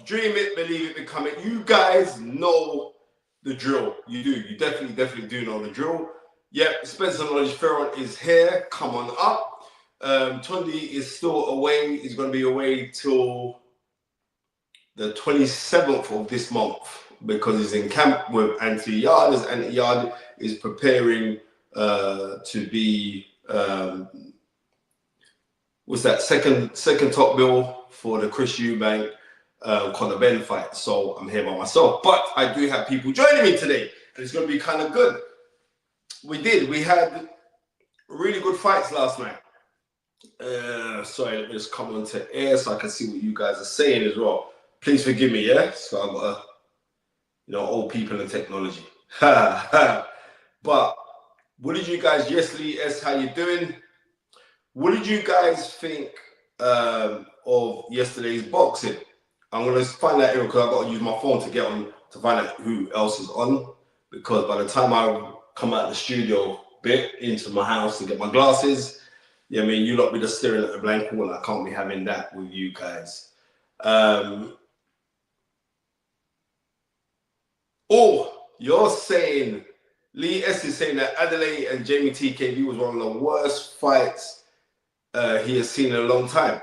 Dream it, believe it, become it. You guys know the drill. You do. You definitely do know the drill. Yep, Spencer Knowledge Fearon is here. Come on up. Tunde is still away. He's going to be away till the 27th of this month because he's in camp with Anthony Yarde. As Anthony Yarde is preparing to be what's that second top bill for the Chris Eubank Conor Benn fight. So I'm here by myself, but I do have people joining me today, and it's going to be kind of good. We had really good fights last night. Sorry, let me just come onto air so I can see what you guys are saying as well. Please forgive me, yeah? So I've got old people and technology. But what did you guys, yes, Lee S, how you doing? What did you guys think of yesterday's boxing? I'm going to find out here because I've got to use my phone to get on to find out who else is on, because by the time I come out of the studio bit into my house to get my glasses, yeah, I mean, you lot be just staring at the blank wall. I can't be having that with you guys. Oh, you're saying, Lee S is saying that Adeleye and Jamie TKV was one of the worst fights he has seen in a long time.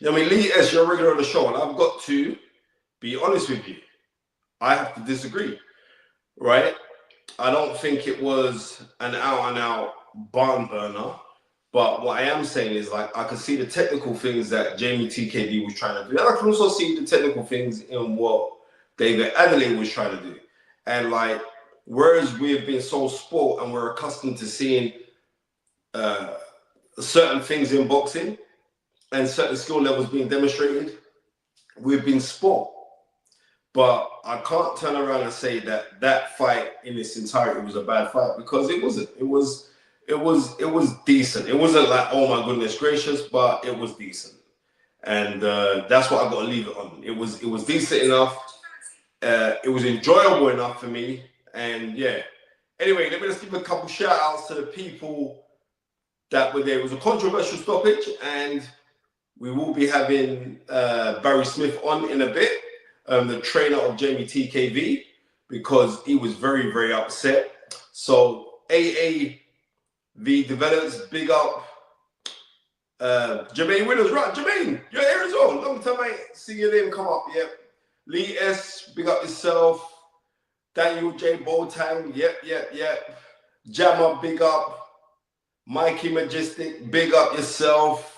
I mean, Lee S, you're a regular on the show, and I've got to be honest with you. I have to disagree, right? I don't think it was an out-and-out barn burner, but what I am saying is, like, I can see the technical things that Jamie TKV was trying to do, and I can also see the technical things in what David Adeleye was trying to do. And, like, whereas we've been so sport and we're accustomed to seeing certain things in boxing and certain skill levels being demonstrated, we've been sport. But I can't turn around and say that that fight in its entirety was a bad fight, because it wasn't. It was decent. It wasn't like, oh my goodness gracious, but it was decent. And that's what I got to leave it on. It was decent enough. It was enjoyable enough for me. And yeah. Anyway, let me just give a couple shout outs to the people that were there. It was a controversial stoppage, and we will be having Barry Smith on in a bit, the trainer of Jamie TKV, because he was very, very upset. So AAV Developers, big up. Jermaine Winners, right? Jermaine, you're here as well. Long time I see your name come up. Yep. Lee S, big up yourself. Daniel J. Botang, yep. Jammer, big up. Mikey Majestic, big up yourself.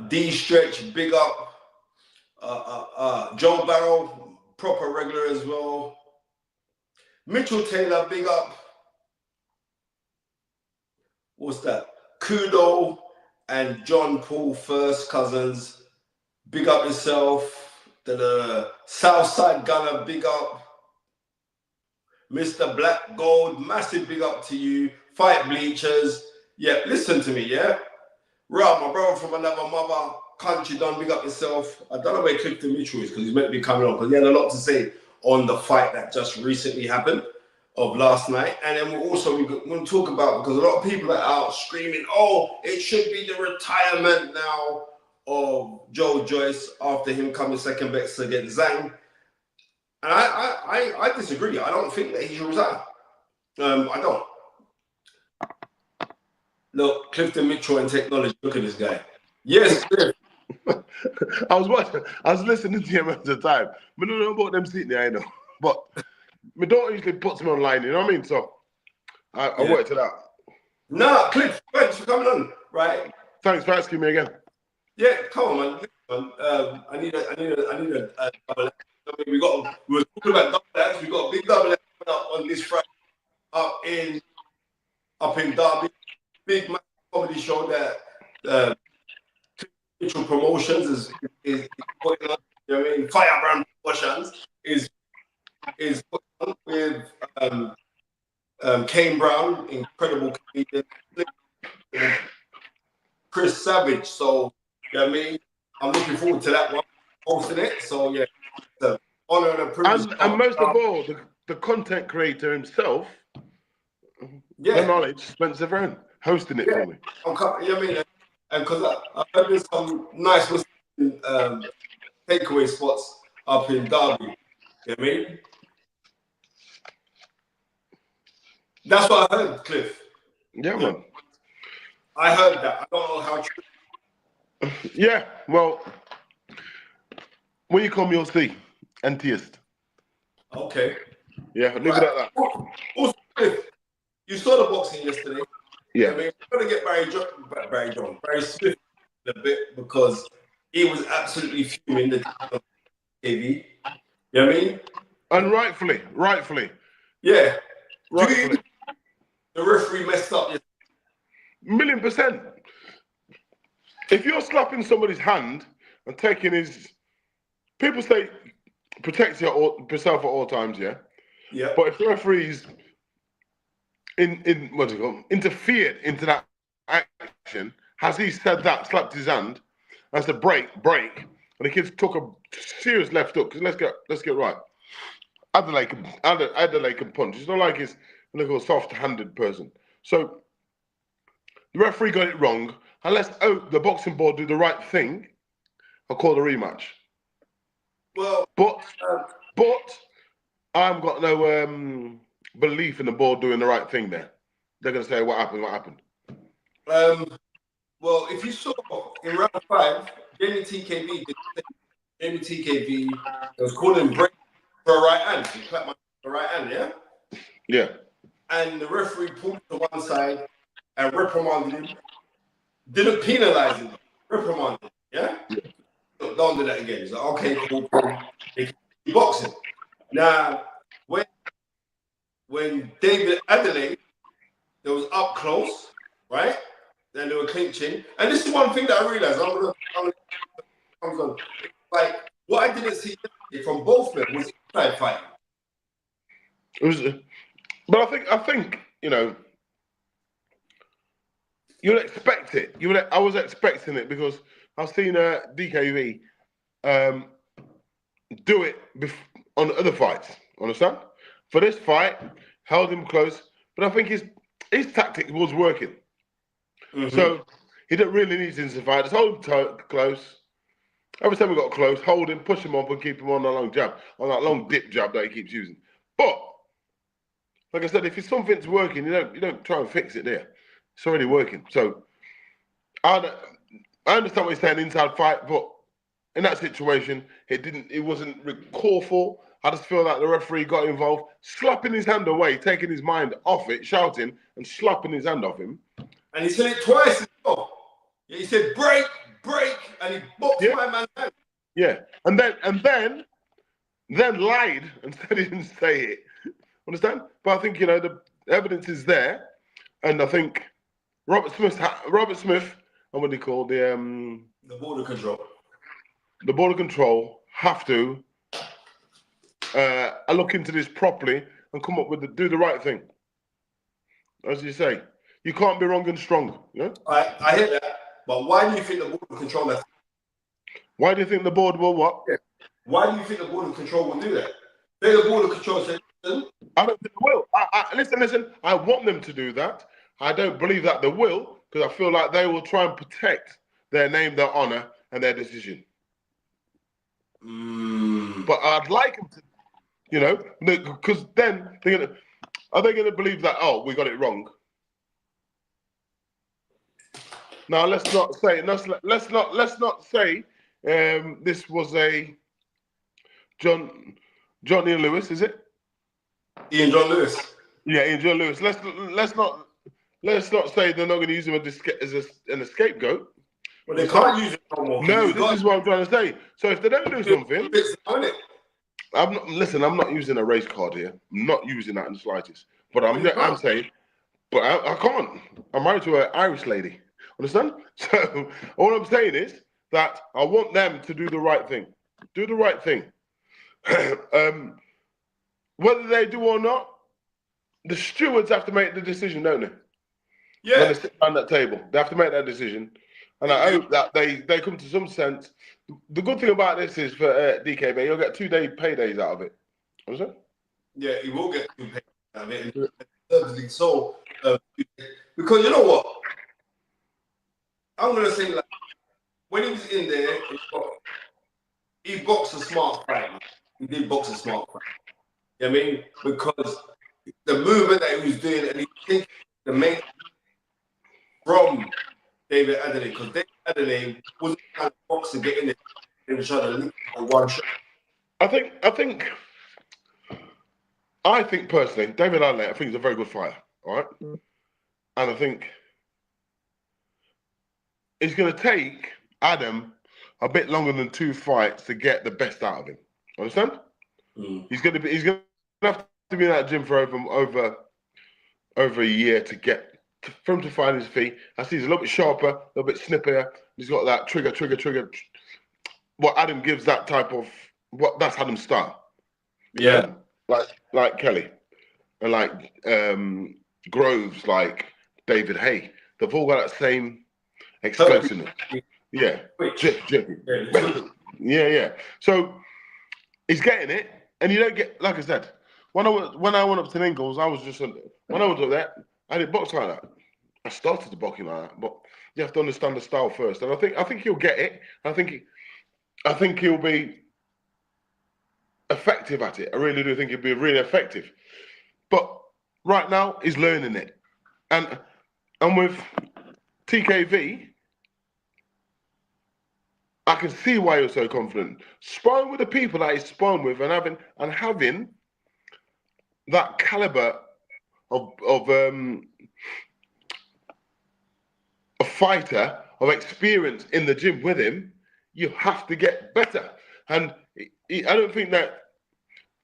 D Stretch, big up. Joe Barrow, proper regular as well. Mitchell Taylor, big up. What's that? Kudo and John Paul, first cousins, big up yourself. The Southside Gunner, big up. Mr. Black Gold, massive big up to you. Fight Bleachers, yeah, listen to me, yeah? Rob, my brother from another mother country, done, big up yourself. I don't know where Clifton Mitchell is, because he's meant to be coming on, because he had a lot to say on the fight that just recently happened of last night. And then we're going to talk about, because a lot of people are out screaming, oh, it should be the retirement now of Joyce after him coming second best against Zhang. And I disagree. I don't think that he should resign. I don't. Look, Clifton Mitchell and technology. Look at this guy. Yes, Cliff. I was listening to him at the time. I don't know about them sitting there, I know. But me don't usually put him online, you know what I mean? So I worked it out. No, Cliff, thanks for coming on. Right. Thanks for asking me again. Yeah, come on, man. I need a double X. I mean, we were talking about double X. We got a big double X on this Friday up in Derby. Big comedy show that Mitchell Promotions is putting on. You know what I mean? Firebrand Promotions is putting on with Kane Brown, incredible comedian, Chris Savage. So, you know what I mean? I'm looking forward to that one, hosting it. So, yeah, it's an honor and a privilege. And most of all, the content creator himself, the knowledge, Spencer Fearon, hosting it for me. You know what I mean? And because I heard there's some nice takeaway spots up in Derby. You know what I mean? That's what I heard, Cliff. Yeah, man. I heard that. I don't know how true. Yeah, well, when you come, you'll see. Antiest. Okay. Yeah, leave it at that. Also, Cliff, you saw the boxing yesterday. Yeah. I mean, I'm going to get Barry Smith a bit because he was absolutely fuming the TV. You know what I mean? And rightfully. Yeah. Rightfully. The referee messed up yesterday. 1,000,000%. If you're slapping somebody's hand and taking his, people say protect yourself at all times, yeah? Yeah. But if the referee's interfered into that action, has he said that, slapped his hand, and said break, and the kids took a serious left hook, because let's get right. Adeleye can punch. It's not like he's a little soft-handed person. So the referee got it wrong. Unless the boxing board do the right thing, I'll call the rematch. Well, but I've got no belief in the board doing the right thing there. They're going to say, what happened? Well, if you saw in round 5, Jamie TKV was calling break for a right hand. He clapped my right hand, yeah? Yeah. And the referee pulled to one side and reprimanded him. Didn't penalize him, reprimanded him, yeah? Don't do that again. He's like, okay, cool. They keep boxing. Now, when David Adeleye, they was up close, right? Then they were clinching. And this is one thing that I realized. Like, what I didn't see from both men was inside fighting. It was, but I think you know, you'd expect it. I was expecting it because I've seen DKV do it on other fights. Understand? For this fight, held him close, but I think his tactic was working. Mm-hmm. So he didn't really need to fight. Just hold him close. Every time we got close, hold him, push him up, and keep him on the long jab, on that long dip jab that he keeps using. But like I said, if something's working, you don't try and fix it there. It's already working. So I understand what he's saying, inside fight, but in that situation, it wasn't called for. I just feel like the referee got involved, slapping his hand away, taking his mind off it, shouting and slapping his hand off him. And he said it twice as well. He said break, and he boxed my man's hand. Yeah, and then lied and said he didn't say it. Understand? But I think the evidence is there, and I think Robert Smith, and what they call the border control. The border control have to look into this properly and come up with do the right thing. As you say, you can't be wrong and strong. Yeah? I hear that, but why do you think the border control? Why do you think the board will what? Yeah. Why do you think the border control will do that? They the border control said, I don't think they will. Listen. I want them to do that. I don't believe that they will, because I feel like they will try and protect their name, their honor, and their decision. But I'd like them to, because then are they gonna believe that? Oh, we got it wrong. Now let's not say this was a Johnny and Lewis, is it? Ian John Lewis. Yeah, Ian John Lewis. Let's not say they're not going to use him as an scapegoat. Well, they can't use it no more. No, this is what I'm trying to say. So if they don't do something, I'm not using a race card here. I'm not using that in the slightest. But I'm saying, but I can't. I'm married to an Irish lady. Understand? So all I'm saying is that I want them to do the right thing. Do the right thing. Whether they do or not, the stewards have to make the decision, don't they? Yeah. When they sit around that table, they have to make that decision. And I hope that they come to some sense. The good thing about this is for DKB, you'll get 2 day paydays out of it. Understand? Yeah, he will get 2 paydays out of it. So, because you know what? I'm gonna say like when he was in there, he boxed a smart fight. He did box a smart fight. You know what I mean? Because the movement that he was doing, and he think the main from David Adeleye, because David Adeleye wasn't trying to box to get in there. He was trying to leap on one shot. I think personally, David Adeleye, I think he's a very good fighter. All right, and I think it's going to take Adam a bit longer than 2 fights to get the best out of him. Understand? He's going to have to be in that gym for over a year to get for him to find his feet. I see he's a little bit sharper, a little bit snippier. He's got that trigger. What Adam gives that type of that's Adam's style. Yeah. Like Kelly and like Groves, like David Hay. They've all got that same explosiveness. Yeah. Yeah. So he's getting it, and you don't get, like I said, when I went up to Ingles, I was just when I was up there, I didn't box like that. I started to boxing like that, but you have to understand the style first. And I think he'll get it. I think he'll be effective at it. I really do think he'll be really effective. But right now, he's learning it. And with TKV, I can see why you're so confident. Sparring with the people that he's sparring with and having that caliber of a fighter of experience in the gym with him, you have to get better. And I don't think that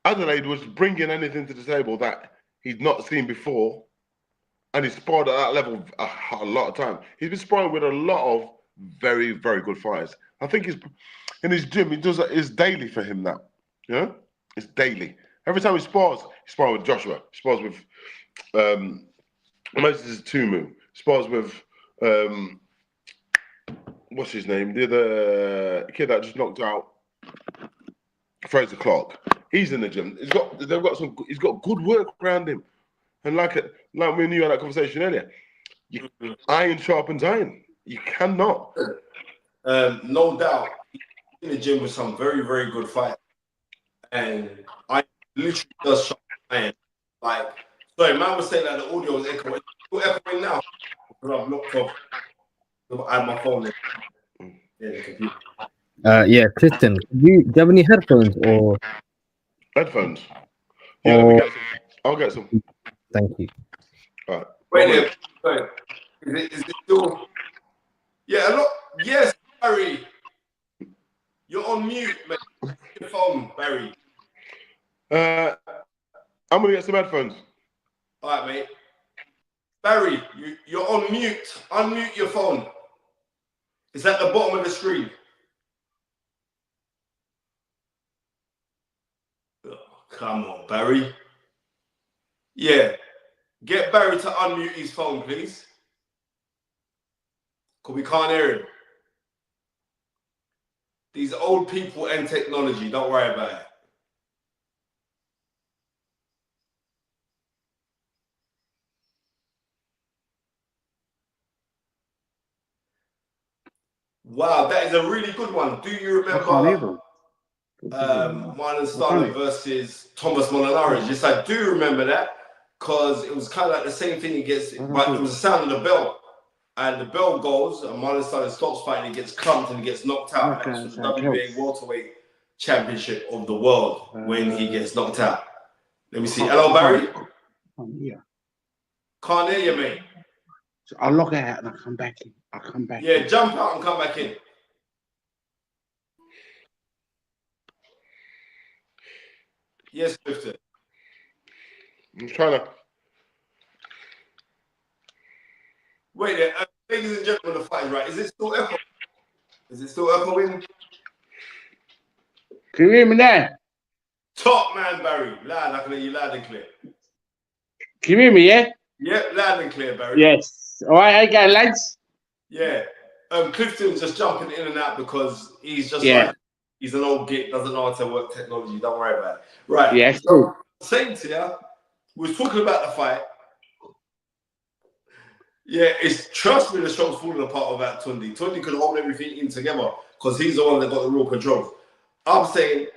Adelaide was bringing anything to the table that he's not seen before, and he's sparred at that level a lot of time. He's been sparring with a lot of very, very good fighters. I think he's in his gym. It's daily for him now. You know, it's daily. Every time he spars with Joshua. He spars with Moses Tumu. Spars with what's his name? The other kid that just knocked out Fraser Clark. He's in the gym. He's got good work around him. And like me and you had that conversation earlier, iron sharpens iron. You cannot. No doubt, in the gym with some very, very good fighters. And I literally just sharpen iron. Like, sorry, man was saying that the audio was echoing. It's echoing now. Because I've looked up. I have my phone in the computer. Yeah, Tristan, do you have any headphones or headphones? Yeah, let me get some. I'll get some. Thank you. All right. Wait there. Is it still? Yeah, look. Yes, Barry. You're on mute, mate. Your phone, Barry. I'm gonna get some headphones. All right, mate. Barry, you're on mute. Unmute your phone. It's at the bottom of the screen. Oh, come on, Barry. Yeah. Get Barry to unmute his phone, please. Because we can't hear him. These old people and technology, don't worry about it. Wow, that is a really good one. Do you remember Marlon Starner versus Thomas Molinari? Yes, I do remember that, because it was kind of like the same thing against, but it was the sound of the bell. And the bell goes, and Marlon Starner stops fighting, he gets clumped and he gets knocked out. That's for the WBA welterweight championship of the world when he gets knocked out. Let me see. Hello, Barry? Can't hear you, mate. So I'll log out and I'll come back in. Yeah, jump out and come back in. Yes, Clifton. I'm trying to. Wait there. Ladies and gentlemen, the fight is right. Is it still echoing? Is it still echoing? Can you hear me now? Top man, Barry. Loud. I can hear you loud and clear. Can you hear me, yeah? Yep, loud and clear, Barry. Yes. All right, okay, lads. Yeah. Clifton's just jumping in and out because he's just like, he's an old git, doesn't know how to work technology. Don't worry about it. Right. Yes. So, saying to you, we was talking about the fight. Yeah, it's trust me, the show's falling apart without Tunde. Tunde could hold everything in together because he's the one that got the real control. I'm saying,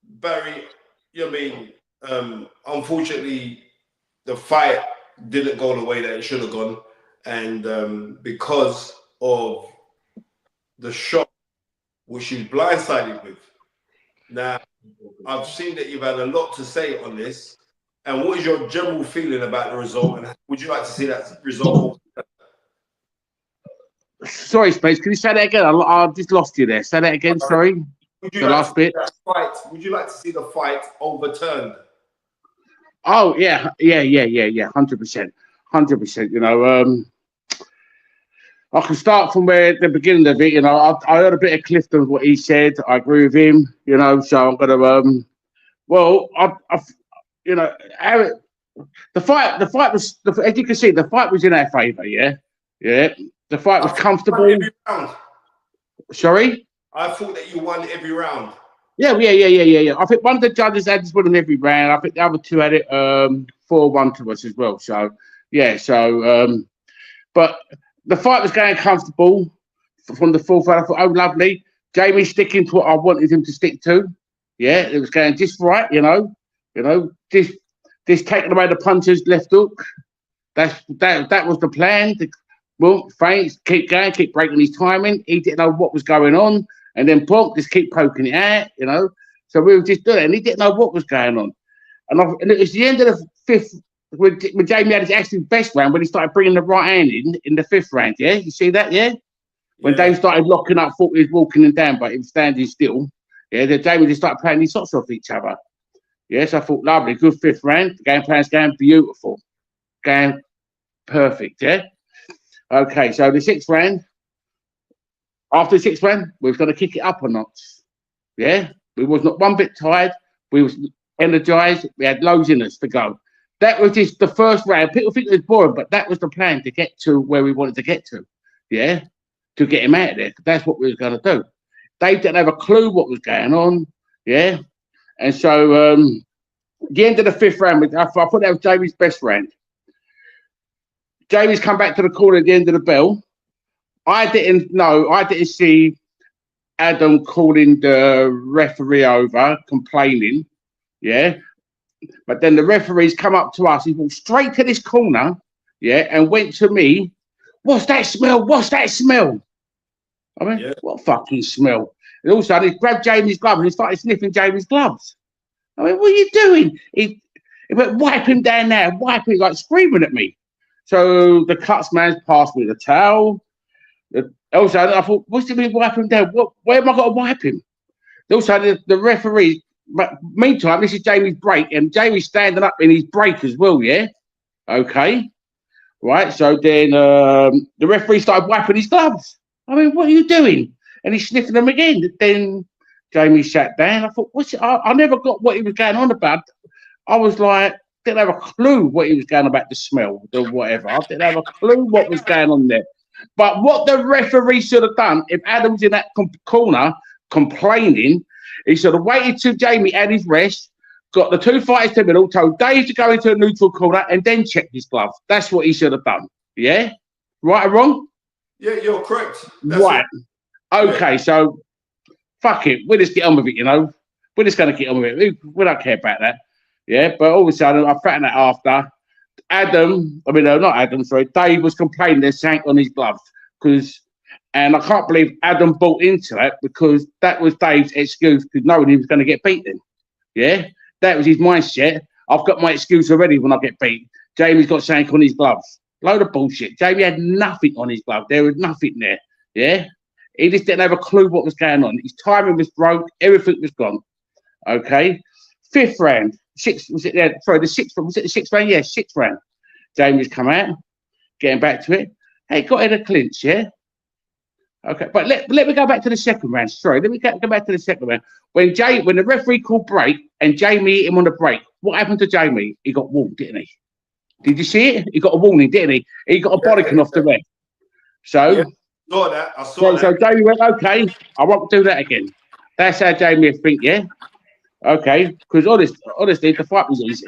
Barry, you mean, unfortunately, the fight didn't go the way that it should have gone, and because of the shot which she's blindsided with. Now, I've seen that you've had a lot to say on this. And what is your general feeling about the result? And would you like to see that result? Sorry, Space. Can you say that again? I just lost you there. Say that again. Sorry. The last bit. Would you like to see the fight overturned? Oh yeah. 100%. 100%. You know, I can start from where the beginning of it. You know, I heard a bit of Clifton what he said. I agree with him. You know, so I'm gonna well, you know, the fight was, as you can see, the fight was in our favour. Yeah. The fight was comfortable. Every round. Sorry? I thought that you won every round. Yeah. I think one of the judges had us winning every round. I think the other two had it 4-1 to us as well. So, yeah. So, but the fight was going comfortable from the fourth round. I thought, oh, lovely. Jamie sticking to what I wanted him to stick to. Yeah, it was going just right, you know, just taking away the puncher's left hook. That was the plan. Well, feints, keep going, keep breaking his timing. He didn't know what was going on, and then Punk just keep poking it out, you know. So we were just doing it, and he didn't know what was going on. And it was the end of the fifth when Jamie had his actually best round when he started bringing the right hand in the fifth round. Yeah, you see that? Yeah, when Dave started locking up, thought he was walking him down, but he was standing still. Yeah, then Jamie just started playing his socks off each other. Yes, I thought lovely, good fifth round. The game plan's going beautiful, going perfect. Yeah. Okay, so the sixth round. After the sixth round, we was going to kick it up a notch. Yeah, we was not one bit tired. We was energized. We had loads in us to go. That was just the first round. People think it was boring, but that was the plan to get to where we wanted to get to. Yeah, to get him out of there. That's what we was going to do. They didn't have a clue what was going on. Yeah, and so the end of the fifth round, I thought that was Jamie's best round. Jamie's come back to the corner at the end of the bell. I didn't see Adam calling the referee over, complaining. Yeah. But then the referee's come up to us. He walked straight to this corner, yeah, and went to me. What's that smell? What's that smell? I mean, what fucking smell? And all of a sudden, he grabbed Jamie's glove and he started sniffing Jamie's gloves. I mean, what are you doing? He went, wipe him down there, wipe him, like screaming at me. So the cuts man's passed me the towel. Also, I thought, what's it mean wipe him down? Where am I going to wipe him? Also, the referee, but meantime, this is Jamie's break, and Jamie's standing up in his break as well, yeah? Okay. Right, so then the referee started wiping his gloves. I mean, what are you doing? And he's sniffing them again. Then Jamie sat down. I thought, what's it? I never got what he was going on about. I was like, didn't have a clue what he was going about, the smell, or whatever. I didn't have a clue what was going on there. But what the referee should have done, if Adam's in that corner complaining, he should have waited till Jamie had his rest, got the two fighters to the middle, told Dave to go into a neutral corner, and then checked his glove. That's what he should have done. Yeah? Right or wrong? Yeah, you're correct. Right. Okay, so fuck it. We'll just get on with it, you know. We're just going to get on with it. We don't care about that. Yeah, but all of a sudden, I found that after Dave was complaining there's sank on his gloves. And I can't believe Adam bought into that, because that was Dave's excuse, because knowing he was going to get beaten. Yeah, that was his mindset. I've got my excuse already when I get beat. Jamie's got sank on his gloves. Load of bullshit. Jamie had nothing on his glove. There was nothing there. Yeah, he just didn't have a clue what was going on. His timing was broke. Everything was gone. Okay, fifth round. The sixth round? Yeah, sixth round. Jamie's come out, getting back to it. Hey, got in a clinch, yeah? Okay, but let me go back to the second round. Sorry, let me go back to the second round. When the referee called break and Jamie hit him on the break, what happened to Jamie? He got warned, didn't he? Did you see it? He got a warning, didn't he? He got a bodykin off the ref. So, I saw that. So Jamie went, okay, I won't do that again. That's how Jamie think, yeah? Okay, because honestly, the fight was easy.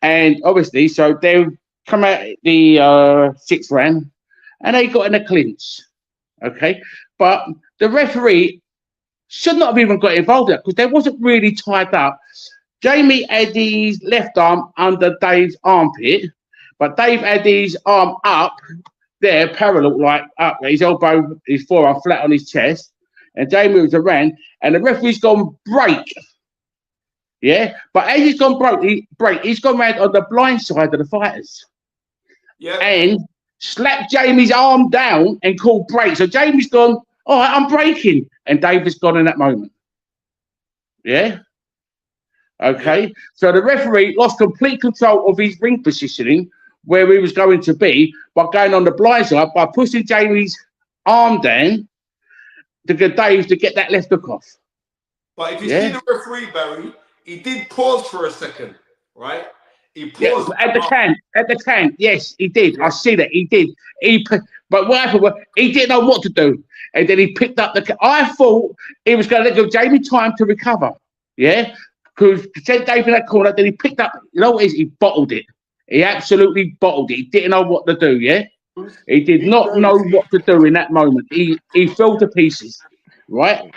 And obviously, so then come out the sixth round, and they got in a clinch. Okay, but the referee should not have even got involved in that because they wasn't really tied up. Jamie had his left arm under Dave's armpit, but Dave had his arm up there, parallel, like up, his elbow, his forearm flat on his chest, and Jamie was around, and the referee's gone break. Yeah, but as he's gone break, he's gone round on the blind side of the fighters. Yeah. And slapped Jamie's arm down and called break. So Jamie's gone, all right, I'm breaking. And Dave has gone in that moment. Yeah? Okay. So the referee lost complete control of his ring positioning where he was going to be by going on the blind side, by pushing Jamie's arm down to get Dave to get that left hook off. But if you see the referee, Barry, he did pause for a second, right? He paused at the can. Yes, he did. I see that he did. But what happened was he didn't know what to do, and then he picked up the. I thought he was going to give Jamie time to recover. Yeah, because sent Dave in that corner. Then he picked up. You know what it is? He bottled it. He absolutely bottled it. He didn't know what to do. Yeah, he did not know what to do in that moment. He fell to pieces. Right.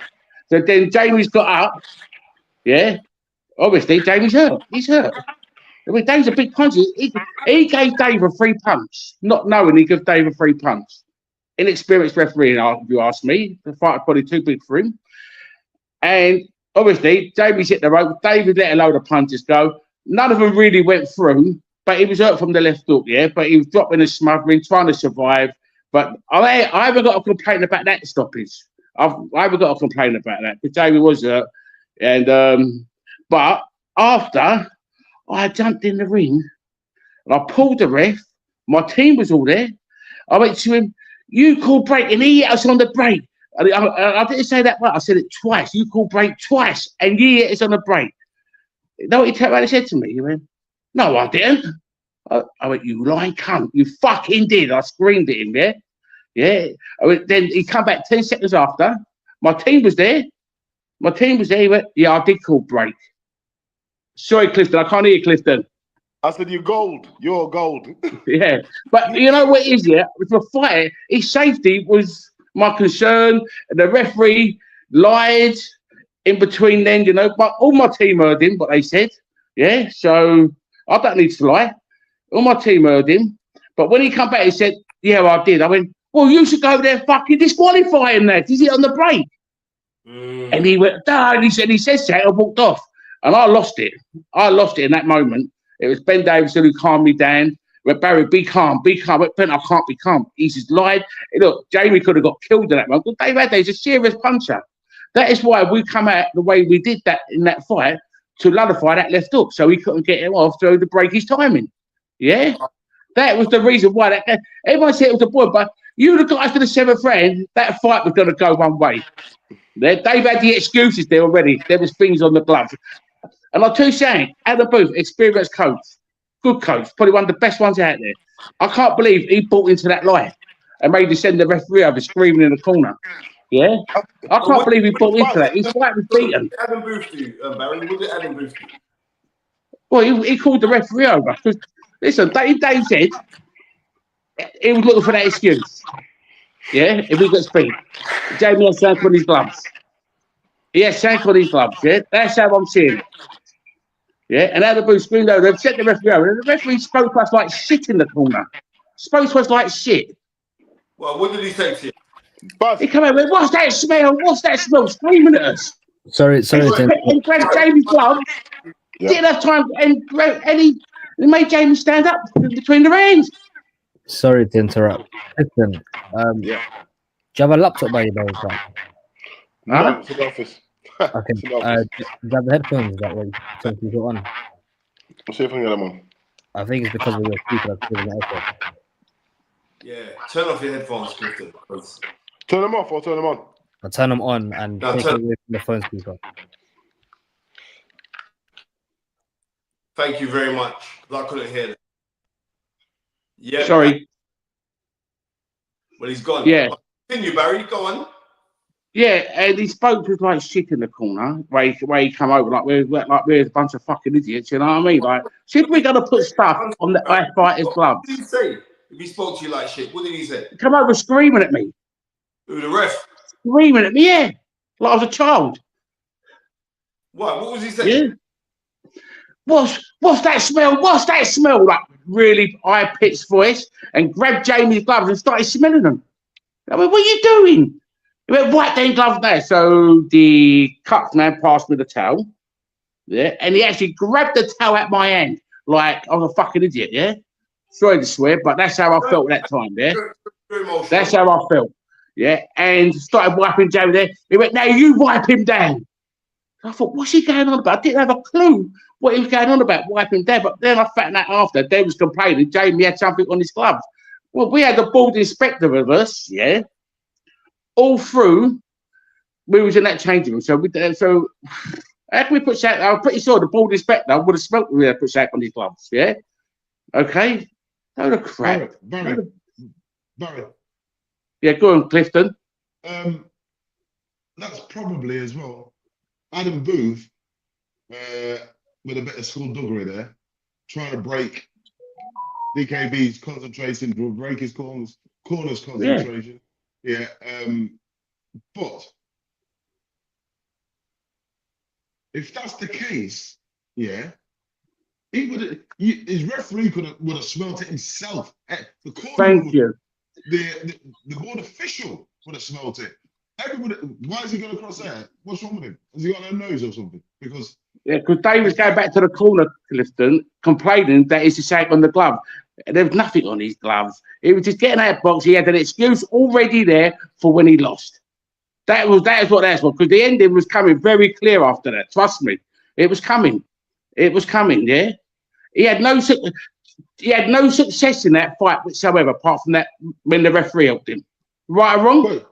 So then Jamie's got up. Yeah. Obviously, Jamie's hurt. He's hurt. I mean, Dave's a big puncher. He gave Dave a free punch, not knowing he gave Dave a free punch. Inexperienced referee, if you ask me. The fight was probably too big for him. And obviously, Jamie's hit the rope. David let a load of punches go. None of them really went through, but he was hurt from the left hook, yeah. But he was dropping and smothering, trying to survive. But I haven't got a complaint about that stoppage. I haven't got a complaint about that because Jamie was hurt. And but after I jumped in the ring and I pulled the ref. My team was all there. I went to him, you called break, and he hit us on the break. I didn't say that right. I said it twice. You called break twice, and you hit us on the break. You know what he turned around and said to me? He went, no, I didn't. I went, you lying cunt. You fucking did. I screamed at him, yeah? Yeah. Then he come back 10 seconds after. My team was there. He went, yeah, I did call break. Sorry, Clifton. I can't hear you, Clifton. I said, you're gold. You're gold. Yeah. But you know what it is, yeah? With a fighter, his safety was my concern. The referee lied in between then, you know. But all my team heard him, what they said. Yeah. So I don't need to lie. All my team heard him. But when he come back, he said, yeah, I did. I went, well, you should go there fucking disqualify him there. Is it on the break? And he went, no, and he said so, I walked off. And I lost it. In that moment. It was Ben Davison who calmed me down. Went, Barry, be calm. I went, Ben, I can't be calm. He just lied. Look, Jamie could have got killed in that moment. But Dave Adley's a serious puncher. That is why we come out the way we did that in that fight to nullify that left hook, so he couldn't get him off to break his timing. Yeah? That was the reason why. Everyone said it was a boy, but you the guys to the seventh round, that fight was going to go one way. Dave had the excuses there already. There was things on the glove. And I'll tell you something, Adam Booth, experienced coach, good coach, probably one of the best ones out there. I can't believe he bought into that lie and made him send the referee over screaming in the corner. Yeah? I can't believe he bought into that. His fight was beaten. What did Adam Booth do, Barry? What did Adam Booth do? Well, he called the referee over. Because, listen, Dave said he was looking for that excuse. Yeah? If he got beat. Jamie had shank on his gloves. He had shank on his gloves, yeah? That's how I'm seeing it. Yeah, and Adam Booth screamed over, they've sent the referee over, and the referee spoke to us like shit in the corner. Spoke to us like shit. Well, what did he say to you? He came over, what's that smell? Screaming at us. Sorry. And grabbed Jamie's glove, didn't have time, and he made Jamie stand up between the rounds. Sorry to interrupt. Listen, do you have a laptop by your bedside? No, it's in the office. Okay. Do you have the headphones that way? So you put on. Let's see if I can get them on. I think it's because of your speaker that's giving it out. Yeah, turn off your headphones, Clifton. Turn them off or turn them on? I'll turn them on and take it away from the phone speaker. Thank you very much. I couldn't hear that. Yeah. Sorry. Well, he's gone. Yeah. Continue, Barry. Go on. Yeah, and he spoke to like shit in the corner where he come over like we're a bunch of fucking idiots, you know what I mean? Like, should we gonna put stuff on the fighters' gloves? What did he say? If he spoke to you like shit, what did he say? He come over screaming at me. Who, the ref? Screaming at me, yeah. Like I was a child. What was he saying? Yeah. What's that smell? What's that smell? Like really high pitched voice, and grabbed Jamie's gloves and started smelling them. I went, what are you doing? He went, wipe them gloves there. So the cups man passed me the towel. Yeah. And he actually grabbed the towel out my hand like I was a fucking idiot, yeah? Sorry to swear, but that's how I felt at that time, yeah? That's how I felt. Yeah. And started wiping Jamie there. He went, now you wipe him down. I thought, what's he going on about? I didn't have a clue what he was going on about wiping down. But then I found out after Dave was complaining, Jamie had something on his gloves. Well, we had the board inspector with us, yeah. All through, we was in that changing room. So how can we put Shaq? I'm pretty sure the board inspector would have smelt we had put Shaq on his gloves, yeah. Okay, load of crap. Barry. Yeah, go on, Clifton. That's probably as well. Adam Booth, with a bit of skullduggery there, trying to break DKB's concentration, to break his corners concentration. Yeah. But if that's the case, yeah, he would his referee would have smelt it himself. The Thank you. The board official would have smelt it. Everybody, why is he going across there? What's wrong with him? Has he got no nose or something? Because Dave was going back to the corner, Clifton, complaining that it's a shake on the glove. There was nothing on his gloves. He was just getting out of the box. He had an excuse already there for when he lost. That is what that was, because the ending was coming very clear after that. Trust me, it was coming. It was coming. Yeah, he had no success in that fight whatsoever, apart from that when the referee helped him. Right or wrong? Wait,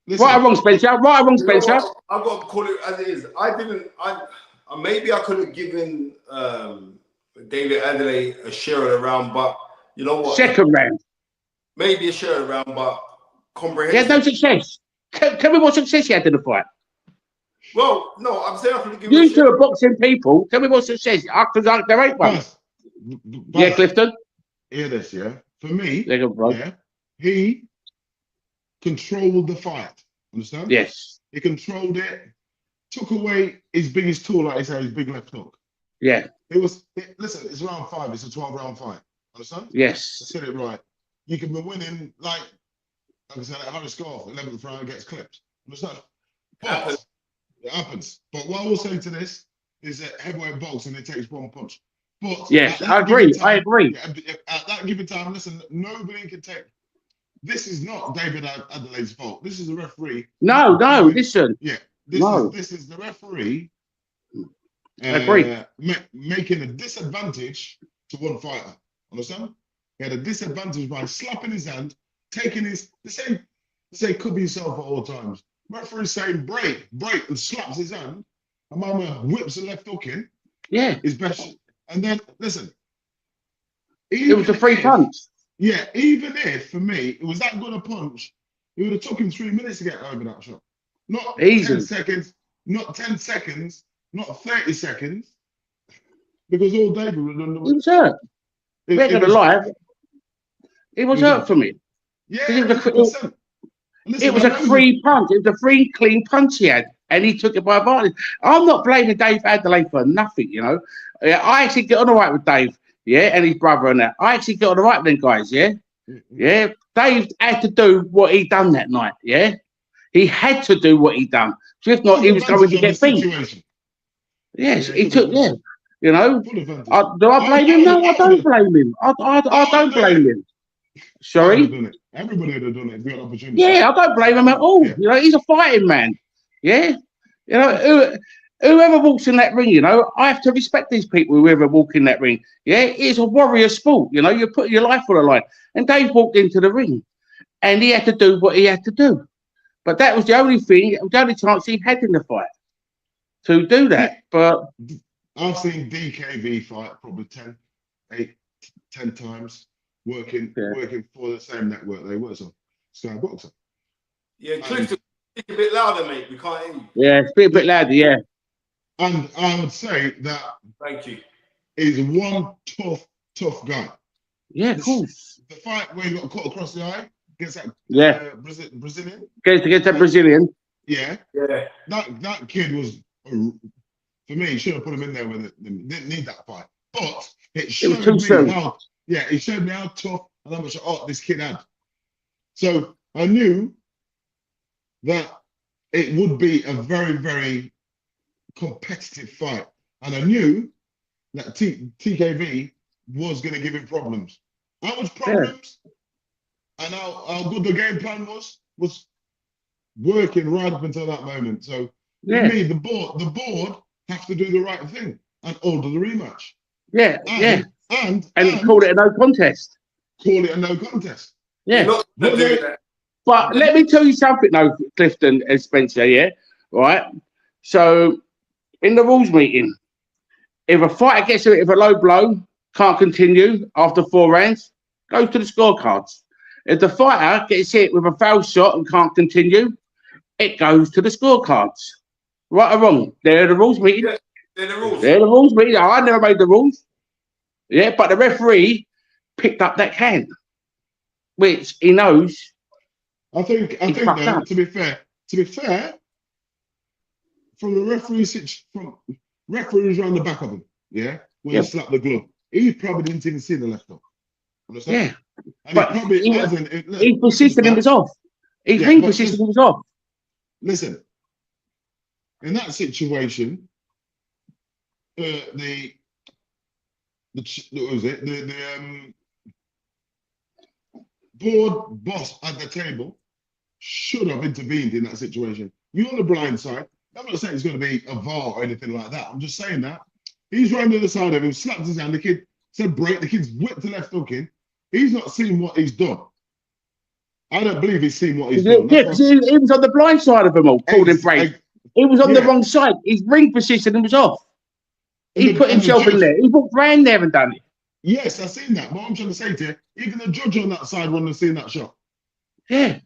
listen, right or wrong, Spencer? Right or wrong, Spencer? I've got to call it as it is. Maybe I could have given David Adeleye a share of the round, but you know what? Second round. Maybe a share of the round, but comprehensive. He had no success. Tell me what success he had in the fight. Well, no, I'm saying I could have given. You two are boxing people. Tell me what success. Because there ain't one. Yeah, Clifton. Hear this, yeah. For me, yeah, he controlled the fight. Understand? Yes. He controlled it. Took away his biggest tool, like I say, his big left hook. Yeah. Listen, it's round 5. It's a 12-round fight. Understand? Yes. I said it right. You can be winning, like I said, at Harris Scarf, 11th round gets clipped. Understand? But it happens. But what I will say to this is that heavyweight boxing, it takes one punch. But yes, I agree. Time, I agree. At that given time, listen, nobody can take. This is not David Adelaye's fault. This is the referee. No, listen. Yeah, this is the referee. I agree. Making a disadvantage to one fighter. Understand? He had a disadvantage by slapping his hand, taking the same could be himself at all times. Referee saying break, and slaps his hand. And my man whips a left hook in. Yeah. His best. And then, listen. It was a free punch. Yeah, even if, for me, it was that good a punch, it would have took him 3 minutes to get over that shot. Not easy. 10 seconds, not 10 seconds, not 30 seconds. Because all David would have done. He was hurt. He ain't gonna lie. It was hurt for me. Yeah, it was a free punch. It was a free, clean punch he had. And he took it by advantage. I'm not blaming Dave Adeleye for nothing, you know. I actually get on all right with Dave, yeah, and his brother and that. I actually get on all right with them guys, yeah. Yeah. Dave had to do what he done that night, yeah. He had to do what he done. So if not, he was going to get beat. Yes, he took, you know. Do I blame him? No, I don't blame him. I don't blame him. Sorry? Everybody would have done it if you had opportunity. Yeah, I don't blame him at all. Yeah. You know, he's a fighting man. Yeah. You know, whoever walks in that ring, you know, I have to respect these people, whoever walk in that ring. Yeah, it's a warrior sport. You know, you put your life on the line. And Dave walked into the ring and he had to do what he had to do. But that was the only thing, the only chance he had in the fight to do that. But I've seen DKV fight probably 10 times. Working for the same network they were on, Sky Boxer. Yeah, Clifton, Speak a bit louder, mate. We can't hear you. Yeah, speak a bit louder, yeah. And I would say that Thank you. he's one tough guy. Yeah, of course. The fight where he got cut across the eye against that Brazilian. Against that Brazilian. Yeah. Yeah. That kid was, for me, should have put him in there with it. Didn't need that fight. But it showed me how, it showed me how tough and how much art this kid had. So I knew that it would be a very, very competitive fight. And I knew that TKV was going to give him problems. How much problems and how good the game plan was working right up until that moment. So for me, the board have to do the right thing and order the rematch. Yeah, and call it a no contest. Call it a no contest. Yeah. But let me tell you something though, Clifton and Spencer, yeah? Right? So in the rules meeting, if a fighter gets hit with a low blow, can't continue after 4 rounds, goes to the scorecards. If the fighter gets hit with a foul shot and can't continue, it goes to the scorecards. Right or wrong? They're the rules meeting. Yeah, they're the rules. They're the rules meeting. I never made the rules. Yeah, but the referee picked up that can, which he knows. I think though, to be fair, from the referee was around the back of him, when he slapped the glove, he probably didn't even see the left hook. Understand? Yeah, and but he persisted and was off. His ring persisted and was off. Listen, in that situation, the board boss at the table should have intervened in that situation. You're on the blind side. I'm not saying it's going to be a VAR or anything like that. I'm just saying that he's right on the other side of him, slapped his hand. The kid said break. The kid's whipped the left hook in. He's not seen what he's done. I don't believe he's seen what he's done. Yeah, because he was on the blind side of him all, called him break. He was on the wrong side. His ring position and was off. He put himself in there. He walked round there and done it. Yes, I've seen that. But I'm trying to say to you, even the judge on that side wouldn't have seen that shot. Yeah.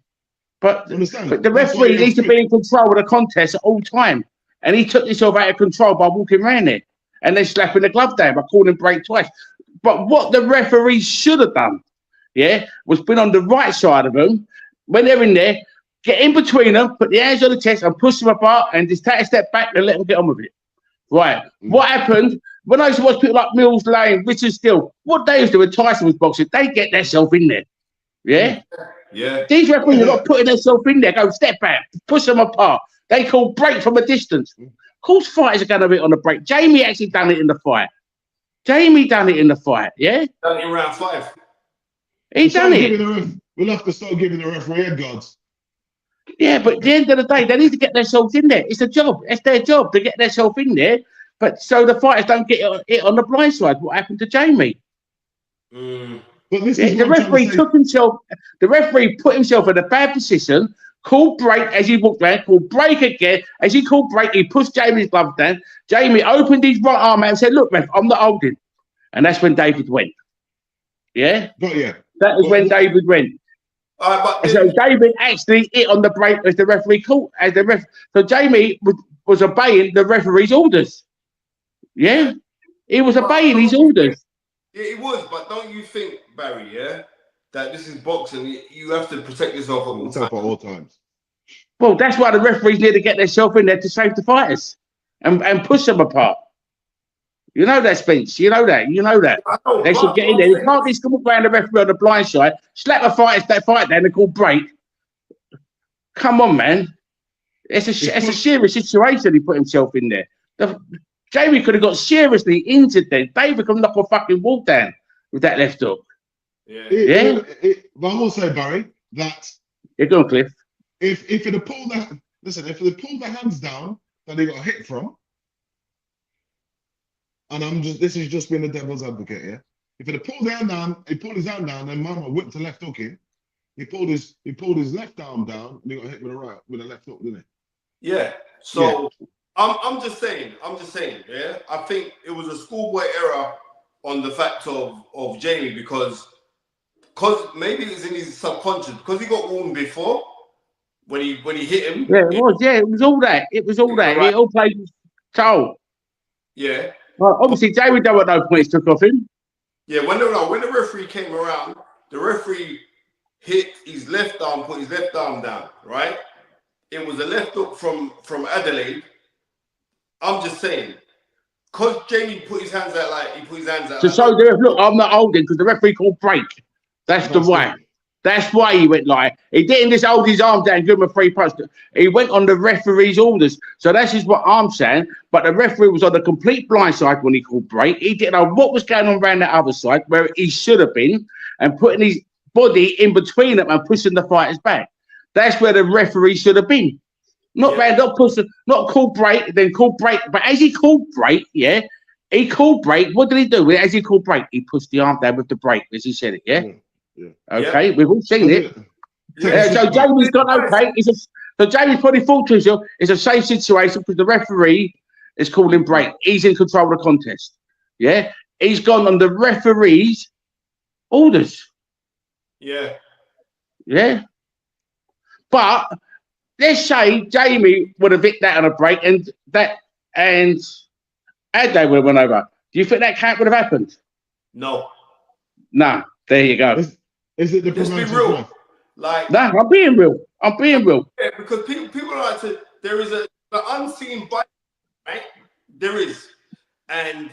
But the referee needs to be in control of the contest at all time. And he took himself out of control by walking around there and then slapping the glove down by calling him break twice. But what the referee should have done, was been on the right side of them when they're in there, get in between them, put the hands on the chest and push them apart and just take a step back and let them get on with it. Right. What happened when I used to watch people like Mills Lane, Richard Steele, what they used to do when Tyson was boxing, they get themselves in there. Yeah? Yeah. These referees are not putting themselves in there, go step back, push them apart. They call break from a distance. Of course, fighters are going to be on the break. Jamie actually done it in the fight. Jamie done it in the fight, yeah? Done it in round 5. He done it. We'll have to start giving the referee head guards. Yeah, but at the end of the day, they need to get themselves in there. It's a job. It's their job to get themselves in there. But so the fighters don't get it on the blind side. What happened to Jamie? But this is the referee took himself. The referee put himself in a bad position. Called break as he walked down. Called break again as he called break. He pushed Jamie's glove down. Jamie opened his right arm out and said, "Look, ref, I'm not holding." And that's when David went. Yeah. But yeah. That was when David went. So David actually hit on the break as the referee called. So Jamie was obeying the referee's orders. Yeah, he was obeying his orders. Yeah, he was. But don't you think, Barry? That this is boxing. You have to protect yourself at all times. Well, that's why the referees need to get themselves in there to save the fighters and push them apart. You know that, Spence. You know that. They should get in there. You can't just come around the referee on the blind side, slap a fight down and call break. Come on, man. It's a serious situation. He put himself in there. Jamie could have got seriously injured then. David could knock a fucking wall down with that left hook. Yeah. But I will say, Barry, that you're going, Cliff. If it had pulled the hands down that they got hit from, and this is just being the devil's advocate here. If it had pulled his hand down, and Mama whipped the left hook in, he pulled his left arm down, and he got hit with a left hook, didn't he? Yeah. So I'm just saying. Yeah. I think it was a schoolboy error on the fact of Jamie because maybe it's in his subconscious because he got warned before. when he hit him. Yeah, it was. Yeah, it was all that. It was all that. Right. It all played toll. Yeah. Well, obviously, Jamie don't want no points took off him. Yeah, when the referee came around, the referee hit his left arm, put his left arm down, right? It was a left hook from Adeleye. I'm just saying, because Jamie put his hands out like he put his hands out. To show the look, I'm not holding because the referee called break. That's the way. That's why he went like he didn't just hold his arm down and give him a free punch. He went on the referee's orders. So that's just what I'm saying. But the referee was on the complete blind side when he called break. He didn't know what was going on around that other side where he should have been, and putting his body in between them and pushing the fighters back. That's where the referee should have been. Not round up, not called break, then called break. But as he called break, yeah, he called break. What did he do? As he called break, he pushed the arm down with the break, as he said it, yeah? Yeah. Okay, we've all seen it. Yeah. So Jamie's got okay. So Jamie's probably thought to himself, it's a safe situation because the referee is calling break. He's in control of the contest. Yeah, he's gone on the referee's orders. Yeah. Yeah. But let's say Jamie would have hit that on a break and Adeleye would have went over. Do you think that count would have happened? No. No. There you go. Is it the Let's be real. Like, no, I'm being real. I'm being real. Yeah, because people like to. There is an unseen bite, right? There is, and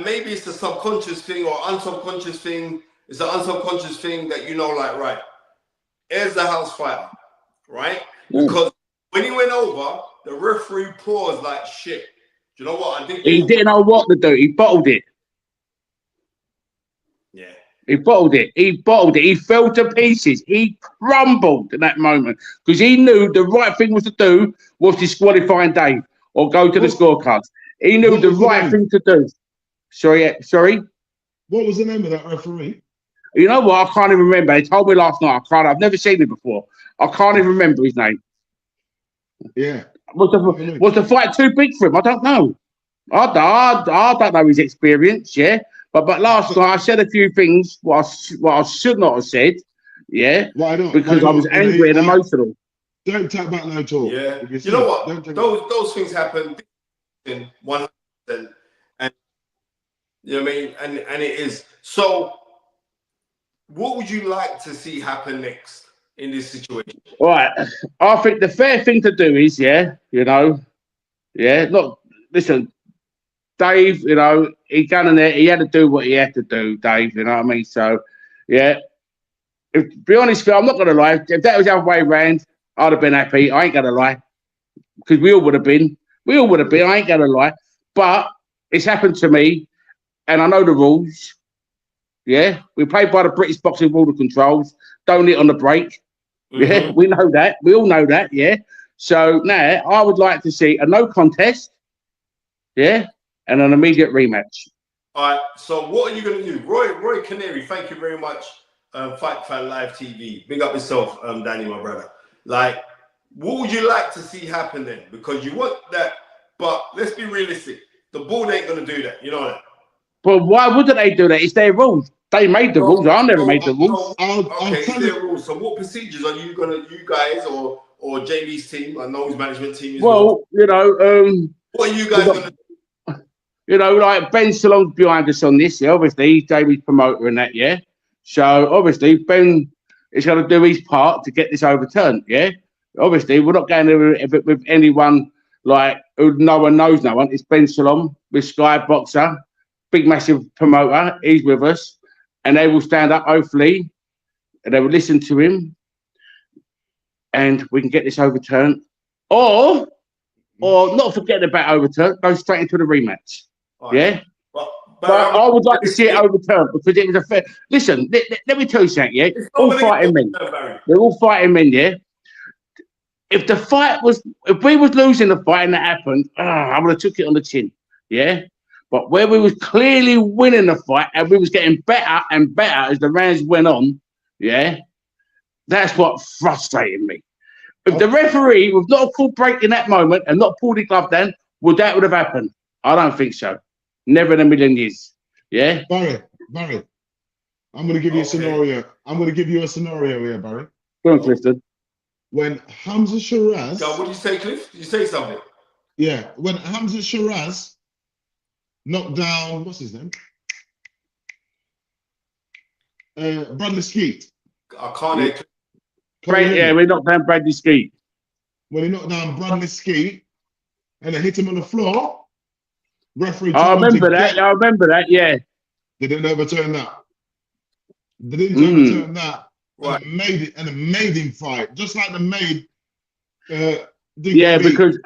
maybe it's a subconscious thing or unsubconscious thing. It's an unsubconscious thing that like, right? Here's the house fire, right? Because when he went over, the referee paused like shit. Do you know what? I think he didn't know what to do. He bottled it. Yeah. He bottled it. He bottled it. He fell to pieces. He crumbled in that moment because he knew the right thing was to do was disqualifying Dave or go to the scorecards. He knew the right thing to do. Sorry. What was the name of that referee? You know what? I can't even remember. He told me last night. I've never seen him before. I can't even remember his name. Yeah. Was the fight too big for him? I don't know. I don't know his experience. Yeah. But last night I said a few things what I should not have said, yeah, because I was angry and emotional. Don't talk about no talk. Yeah, you know what? Those things happen in 100%, and you know what I mean. And it is. So, what would you like to see happen next in this situation? All right, I think the fair thing to do is, listen. Dave, he got in there. He had to do what he had to do, Dave. You know what I mean? So, yeah. To be honest with you, I'm not going to lie. If that was the other way around, I'd have been happy. I ain't going to lie. Because we all would have been. I ain't going to lie. But it's happened to me, and I know the rules. Yeah? We play by the British boxing rule of controls. Don't hit on the break. Yeah? We know that. We all know that, yeah? So, now, I would like to see a no contest. Yeah? And an immediate rematch. All right. So what are you going to do? Roy Canary, thank you very much. Fight Fan Live TV. Big up yourself, Danny, my brother. Like, what would you like to see happen then? Because you want that, but let's be realistic. The board ain't going to do that. You know that? But why wouldn't they do that? It's their rules. They made the rules. I never made the rules. Okay, it's their rules. So what procedures are you guys or Jamie's team? I know his management team is. Well, what are you guys going to do? Like Ben Salon's behind us on this, yeah. Obviously, he's Jamie's promoter and that, yeah. So obviously, Ben is going to do his part to get this overturned, yeah. Obviously, we're not going to with anyone like who no one knows no one. It's Ben Salon with Sky Boxer, big massive promoter. He's with us, and they will stand up hopefully, and they will listen to him, and we can get this overturned, or not forgetting about overturn, go straight into the rematch. Right. Yeah, but I would like to see it overturned because it was a fair. Listen, let me tell you something. Yeah, all fighting men. They're all fighting men. Yeah. If we was losing the fight and that happened, I would have took it on the chin. Yeah. But where we was clearly winning the fight and we was getting better and better as the rounds went on, yeah, that's what frustrated me. If the referee was not called break in that moment and not pulled the glove down, would have happened? I don't think so. Never in a million years. Yeah? Barry, I'm going to give you a scenario. I'm going to give you a scenario here, Barry. Go on, Clifton. when Hamza Shiraz. What did you say, Cliff? Did you say something? Yeah, when Hamza Shiraz knocked down, what's his name? Bradley Skeet. I can't. Yeah, we knocked down Bradley Skeet. When he knocked down Bradley Skeet and then hit him on the floor, referee. I remember that. I remember that. Yeah. They didn't overturn that. They didn't overturn that. Right. And it made him fight, just like they made. Yeah, because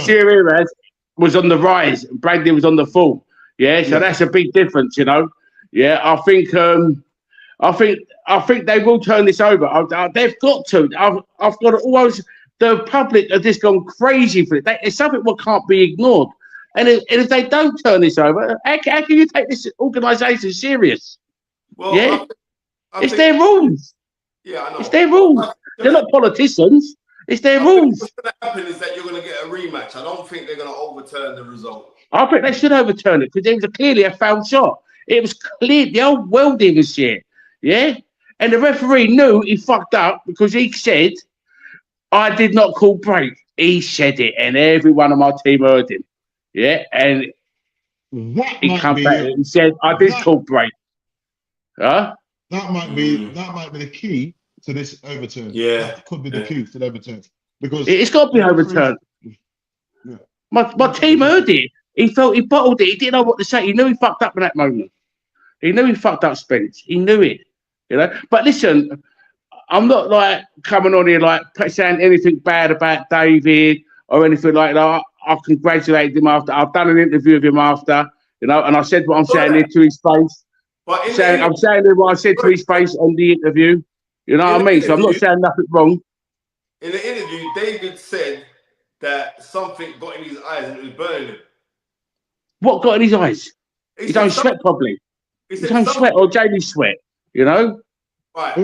Shiraz was on the rise, and Bradley was on the fall. Yeah, so that's a big difference, you know. Yeah, I think they will turn this over. They've got to. I've got to always. The public have just gone crazy for it. It's something that can't be ignored. And if they don't turn this over, how can you take this organisation serious? Well, it's their rules. Yeah, I know. It's their rules. They're not politicians. It's their rules. What's going to happen is that you're going to get a rematch. I don't think they're going to overturn the result. I think they should overturn it because it was clearly a foul shot. It was clear. The old welding and shit. Yeah? And the referee knew he fucked up because he said, I did not call break. He said it, and everyone on my team heard him. Yeah? And he come back and said, I did call break. Huh? That might be the key to this overturn. Yeah. That could be the key to the overturn. Because it's got to be overturned. Yeah. My team heard it. He felt he bottled it. He didn't know what to say. He knew he fucked up in that moment. He knew he fucked up Spence. He knew it. You know. But listen, I'm not like coming on here like saying anything bad about David or anything like that. I congratulated him after. I've done an interview with him after, you know, and I said what I'm saying here to his face. I'm saying what I said to his face on the interview. You know what I mean? So I'm not saying nothing wrong. In the interview, David said that something got in his eyes and it was burning him. What got in his eyes? He don't sweat properly. He don't sweat, or Jamie sweat, you know? Right.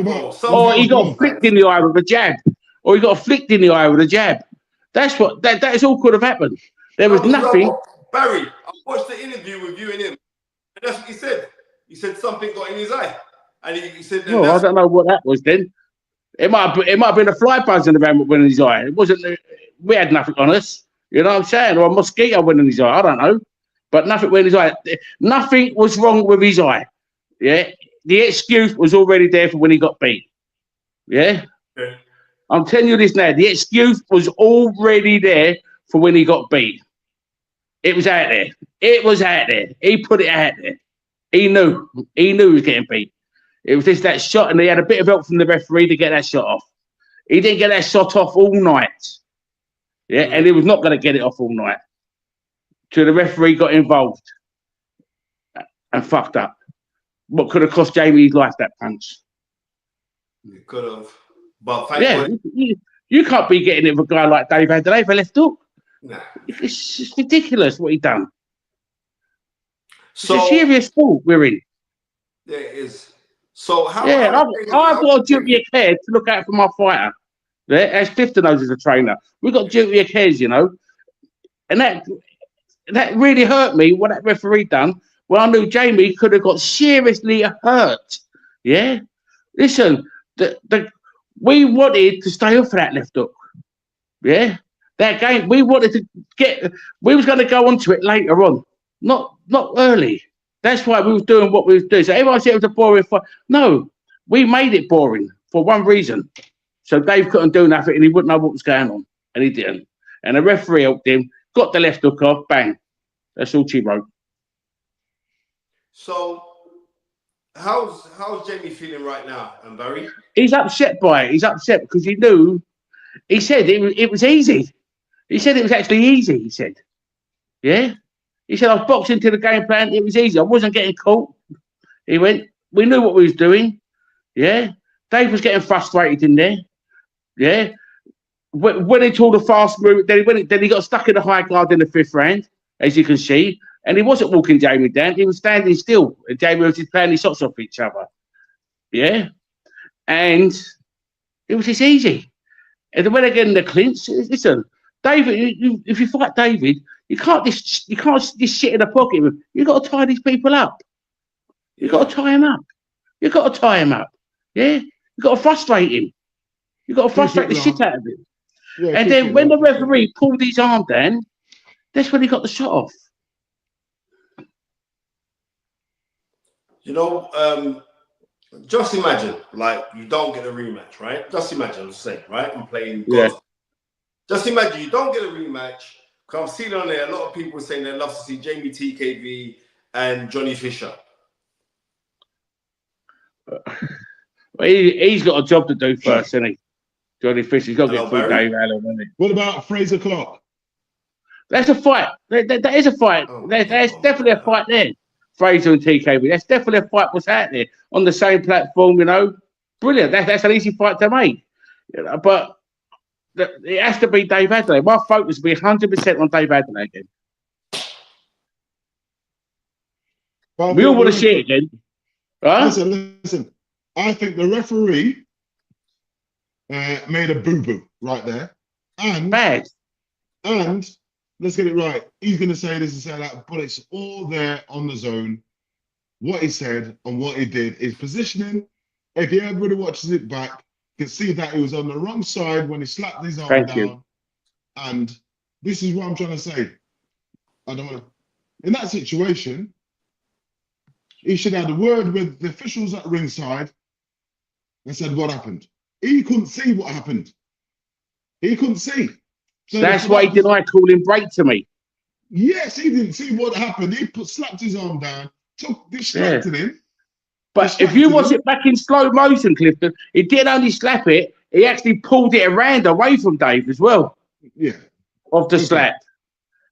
Or he got flicked in the eye with a jab. Or he got flicked in the eye with a jab. That's what, that is all could have happened. There was nothing. Barry, I watched the interview with you and him. And that's what he said. He said something got in his eye. And he said... Well, I don't know what that was then. It might have been a fly buzzing around in his eye. It wasn't... We had nothing on us. You know what I'm saying? Or a mosquito went in his eye. I don't know. But nothing went in his eye. Nothing was wrong with his eye. Yeah? The excuse was already there for when he got beat. Yeah? I'm telling you this now. The excuse was already there for when he got beat. It was out there. It was out there. He put it out there. He knew. He knew he was getting beat. It was just that shot, and he had a bit of help from the referee to get that shot off. He didn't get that shot off all night. Yeah, and he was not going to get it off all night. So the referee got involved and fucked up. What could have cost Jamie his life, that punch. It could have. But thankfully... you can't be getting it with a guy like Dave Adeleye for left hook. Nah. It's just ridiculous what he done. So, it's a serious fault we're in. Yeah, it is. So how? Yeah, I've got a duty of care to look out for my fighter. Yeah, as Clifton knows as a trainer, we've got duty of cares, you know, and that really hurt me what that referee done. Well, I knew Jamie could have got seriously hurt. Yeah, listen, we wanted to stay up for that left hook. Yeah, that game we wanted to get. We was going to go onto it later on, not early. That's why we was doing what we was doing. So everyone said it was a boring fight. No, we made it boring for one reason. So Dave couldn't do nothing and he wouldn't know what was going on. And he didn't. And the referee helped him, got the left hook off, bang. That's all she wrote. So how's Jamie feeling right now, Barry? He's upset by it. He's upset because he knew, he said it was easy. He said it was actually easy, he said. Yeah? He said, I was boxing to the game plan. It was easy. I wasn't getting caught. He went, we knew what we was doing. Yeah. Dave was getting frustrated in there. Yeah. When he told the fast move, then he got stuck in the high guard in the 5th round, as you can see. And he wasn't walking Jamie down. He was standing still. And Jamie was just playing his shots off each other. Yeah. And it was just easy. And then when they get in the clinch, listen, David, if you fight David, you can't just shit in the pocket. You got to tie these people up. You got to tie him up. You got to tie him up. Yeah, you got to frustrate him. You've got to frustrate the shit out of him. Yeah, And then when the referee pulled his arm down, that's when he got the shot off. You know, just imagine, like, you don't get a rematch, right? Just imagine, I'm saying, right? I'm playing Yeah. golf. Just imagine you don't get a rematch. Because I've seen on there a lot of people saying they'd love to see Jamie TKV and Johnny Fisher. He's got a job to do first, hasn't he? Johnny Fisher's got to get through Dave Allen, hasn't he? What about Fraser Clark? That's a fight. That is a fight. There's definitely a fight there. Fraser and TKB. That's definitely a fight what's out there on the same platform, you know. Brilliant. That's an easy fight to make. You know, but it has to be Dave Adeleye. My focus will be 100% on Dave Adeleye again. We all want to see it again. Huh? Listen. I think the referee made a boo-boo right there. And Bad. And let's get it right. He's going to say this and say that, but it's all there on the zone. What he said and what he did. His positioning, if everybody watches it back, you can see that he was on the wrong side when he slapped his arm down. You. And this is what I'm trying to say. I don't want to. In that situation, he should have had a word with the officials at ringside and said what happened. He couldn't see what happened. He couldn't see. So that's why he denied calling break to me. Yes, he didn't see what happened. He slapped his arm down, distracted him. But if you watch it back in slow motion, Clifton, he didn't only slap it, he actually pulled it around away from Dave as well. Yeah. Of the slap.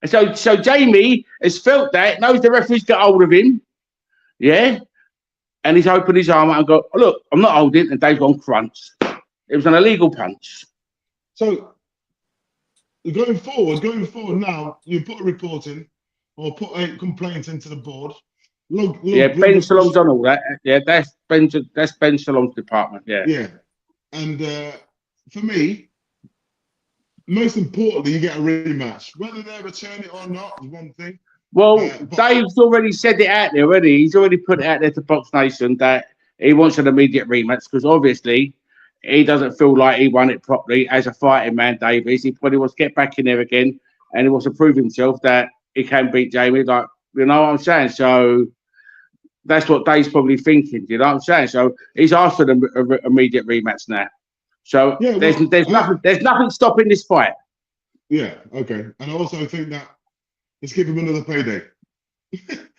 And so Jamie has felt that, knows the referee's got hold of him. Yeah. And he's opened his arm out and go, look, I'm not holding, and Dave's gone crunch. It was an illegal punch. So going forward now, you put a report in or put a complaint into the board. Ben Salom's on all that. Yeah, that's Ben Salom's department. Yeah. Yeah. And for me, most importantly, you get a rematch. Whether they return it or not is one thing. Well, Dave's already said it out there already. He's already put it out there to Box Nation that he wants an immediate rematch because obviously he doesn't feel like he won it properly as a fighting man, Dave is. He probably wants to get back in there again and he wants to prove himself that he can beat Jamie. Like, you know what I'm saying? So that's what Dave's probably thinking. You know what I'm saying? So he's asked for the immediate rematch now. So yeah, there's nothing stopping this fight. Yeah, okay. And I also think that let's give him another payday.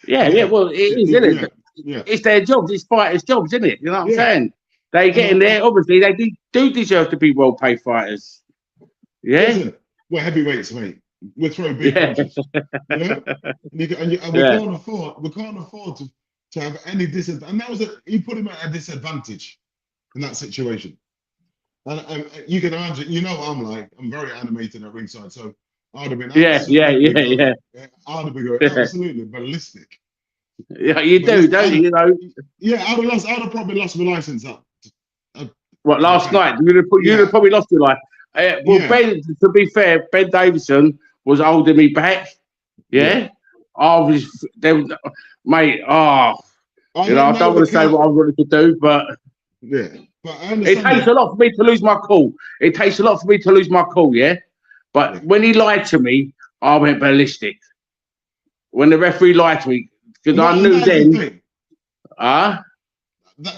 yeah. Well, it is, isn't it? Yeah. It's their jobs. It's fighters' jobs, isn't it? You know what I'm saying? They get in there. Obviously, they do deserve to be well-paid fighters. Yeah. Listen, we're heavyweights, mate. We're throwing big punches. Yeah. We can't afford to have any disadvantage. And that was he put him at a disadvantage in that situation. And you can imagine, you know what I'm like. I'm very animated at ringside, so I'd have been yeah. I'd have been going absolutely ballistic. Yeah, you do, don't you? You know. Yeah, I'd have probably lost my license up. What last night? You'd have probably lost your life. Ben, to be fair, Ben Davison was holding me back. Yeah. I was there, mate. I don't want to say what I wanted to do, but yeah. But it takes a lot for me to lose my cool. Yeah. But when he lied to me, I went ballistic. When the referee lied to me, because I knew then.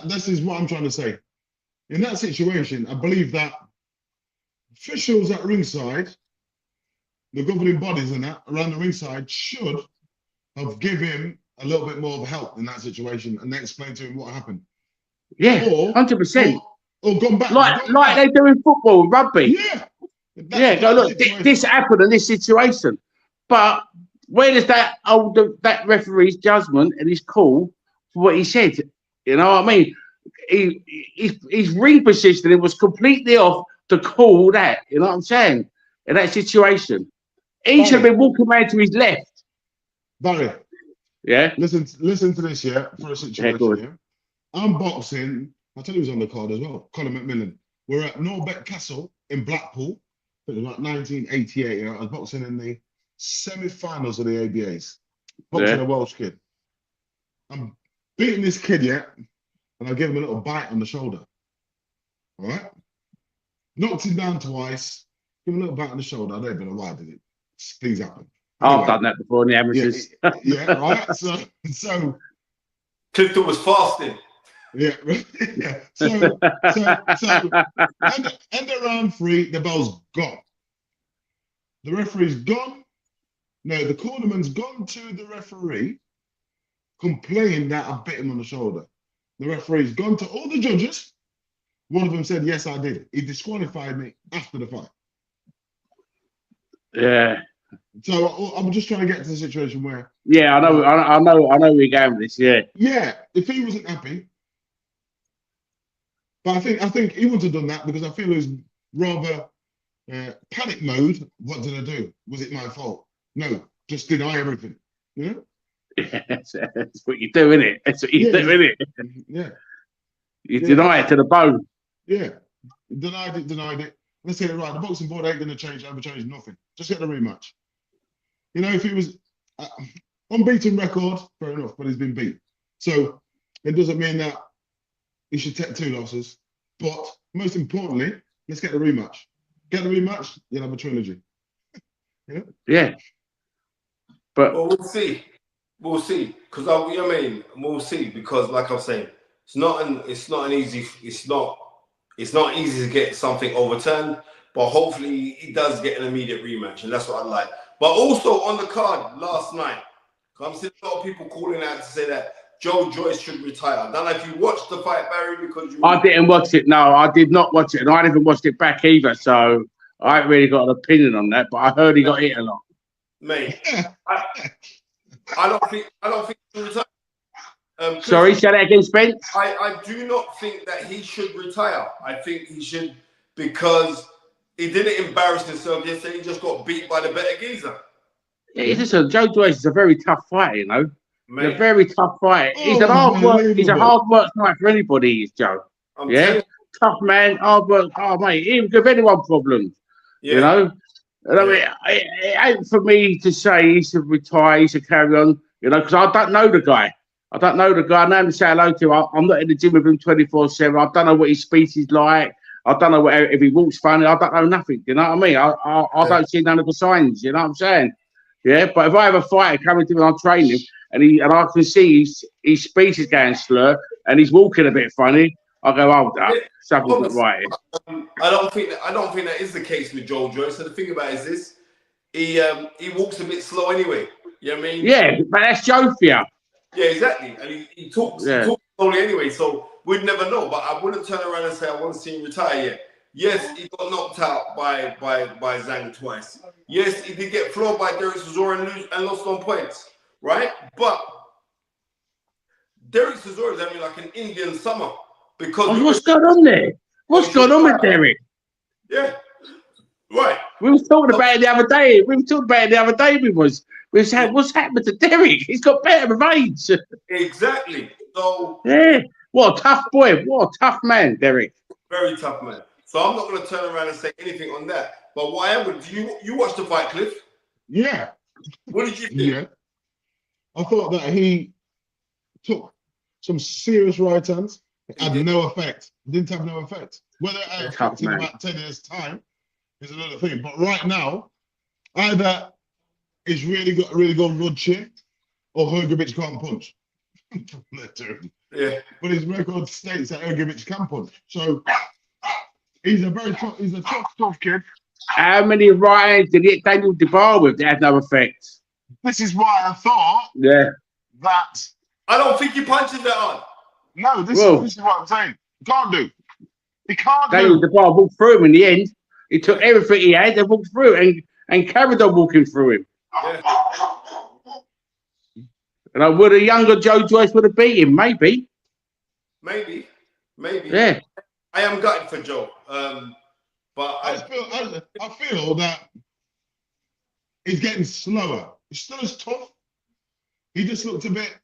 This is what I'm trying to say. In that situation, I believe that officials at ringside, the governing bodies and that around the ringside should have given him a little bit more of help in that situation and explain to him what happened. Yeah, 100%. Or gone back. Like they do in football and rugby. Yeah. Go, look, this happened in this situation. But where does that referee's judgment and his call for what he said? You know what I mean? His ring positioning was completely off to call that. You know what I'm saying? In that situation. He should have been walking around to his left. Barry. Yeah. Listen to this, for a situation. Yeah. I'm boxing. I'll tell you who's on the card as well. Conor McMillan. We're at Norbeck Castle in Blackpool. It was like 1988. I was boxing in the semi-finals of the ABAs. Boxing a Welsh kid. I'm beating this kid, and I give him a little bite on the shoulder. All right? knocked him down twice, give him a little bat on the shoulder. I don't know why I did it. Things happen. I've done that before in the amateurs. Yeah, right. So Clifton was fasting. yeah, yeah. So end of round 3, the ball's gone. The referee's gone. No, the cornerman's gone to the referee, complaining that I bit him on the shoulder. The referee's gone to all the judges. One of them said, yes, I did. He disqualified me after the fight. Yeah. So I'm just trying to get to the situation where. Yeah, I know where you're going with this. Yeah. Yeah, if he wasn't happy, but I think he wouldn't have done that because I feel it was rather panic mode. What did I do? Was it my fault? No, just deny everything. You know? Yeah, that's what you do, innit? That's what you do, innit? Yeah. You deny it to the bone. Yeah. Denied it. Let's get it right. The boxing board ain't going to change, ever change nothing. Just get the rematch. You know, if he was unbeaten record, fair enough, but he's been beat. So it doesn't mean that he should take 2 losses. But most importantly, let's get the rematch. Get the rematch, you'll have a trilogy. Yeah. Yeah. But well, we'll see. We'll see. Because we'll see. Because like I'm saying, it's not easy to get something overturned. But hopefully he does get an immediate rematch, and that's what I like. But also on the card last night, I'm seeing a lot of people calling out to say that Joyce should retire. I don't know if you watched the fight, Barry, because you. I didn't watch it. No, I did not watch it, and I haven't watched it back either. So I haven't really got an opinion on that. But I heard he got hit a lot. Mate, I don't think he should retire. Sorry, say that again, Spence. I do not think that he should retire. I think he should because he didn't embarrass himself yesterday. He just got beat by the better geezer. Yeah, listen, Joe Joyce is a very tough fighter, you know. Mate. He's a very tough fighter. He's a hard work fight for anybody, is Joe. Tough man, hard work. Oh, mate, he would give anyone problems. Yeah. You know. And I mean, it ain't for me to say he should retire, he should carry on, you know, because I don't know the guy. I know him to say hello to him. I'm not in the gym with him 24/7. I don't know what his speech is like. I don't know if he walks funny. I don't know nothing. You know what I mean? I don't see none of the signs. You know what I'm saying? Yeah. But if I have a fighter coming to me, I'm training, and I can see his speech is going slur, and he's walking a bit funny, I go, hold up, something's not right. I don't think that is the case with Joe Joyce. So the thing about it is this: he walks a bit slow anyway. You know what I mean? Yeah, but that's Joe for you. Yeah, exactly. And he talks slowly anyway, so we'd never know. But I wouldn't turn around and say I want to see him retire yet. Yes, he got knocked out by Zhang twice. Yes, he did get floored by Derek Chisora and lost on points, right? But Derek Chisora is having like an Indian summer because what's going on there? What's going on with Derek? Yeah, right. We were talking about it the other day. What's happened to Derek? He's got better with age. Exactly. So yeah, what a tough boy. What a tough man, Derek. Very tough man. So I'm not going to turn around and say anything on that. But what I would, you watched the fight, Cliff? Yeah. What did you think? Yeah. I thought that he took some serious right hands. It had no effect. Didn't have no effect. Whether it had effect in about 10 years' time is another thing. But right now, either he's really got good chin, or Hergovic can't punch. Yeah. But his record states that Hergovic can punch. So he's a tough kid. How many right hands did he hit Daniel Duval with that had no effect? This is why I thought that I don't think he punches that hard. No, this is what I'm saying. He can't do. He can't Daniel Duval walked through him in the end. He took everything he had and walked through it and carried on walking through him. Yeah. And would a younger Joe Joyce would have beat him? Maybe. Yeah. I am gutted for Joe. But I feel that he's getting slower. He's still as tough. He just looked a bit.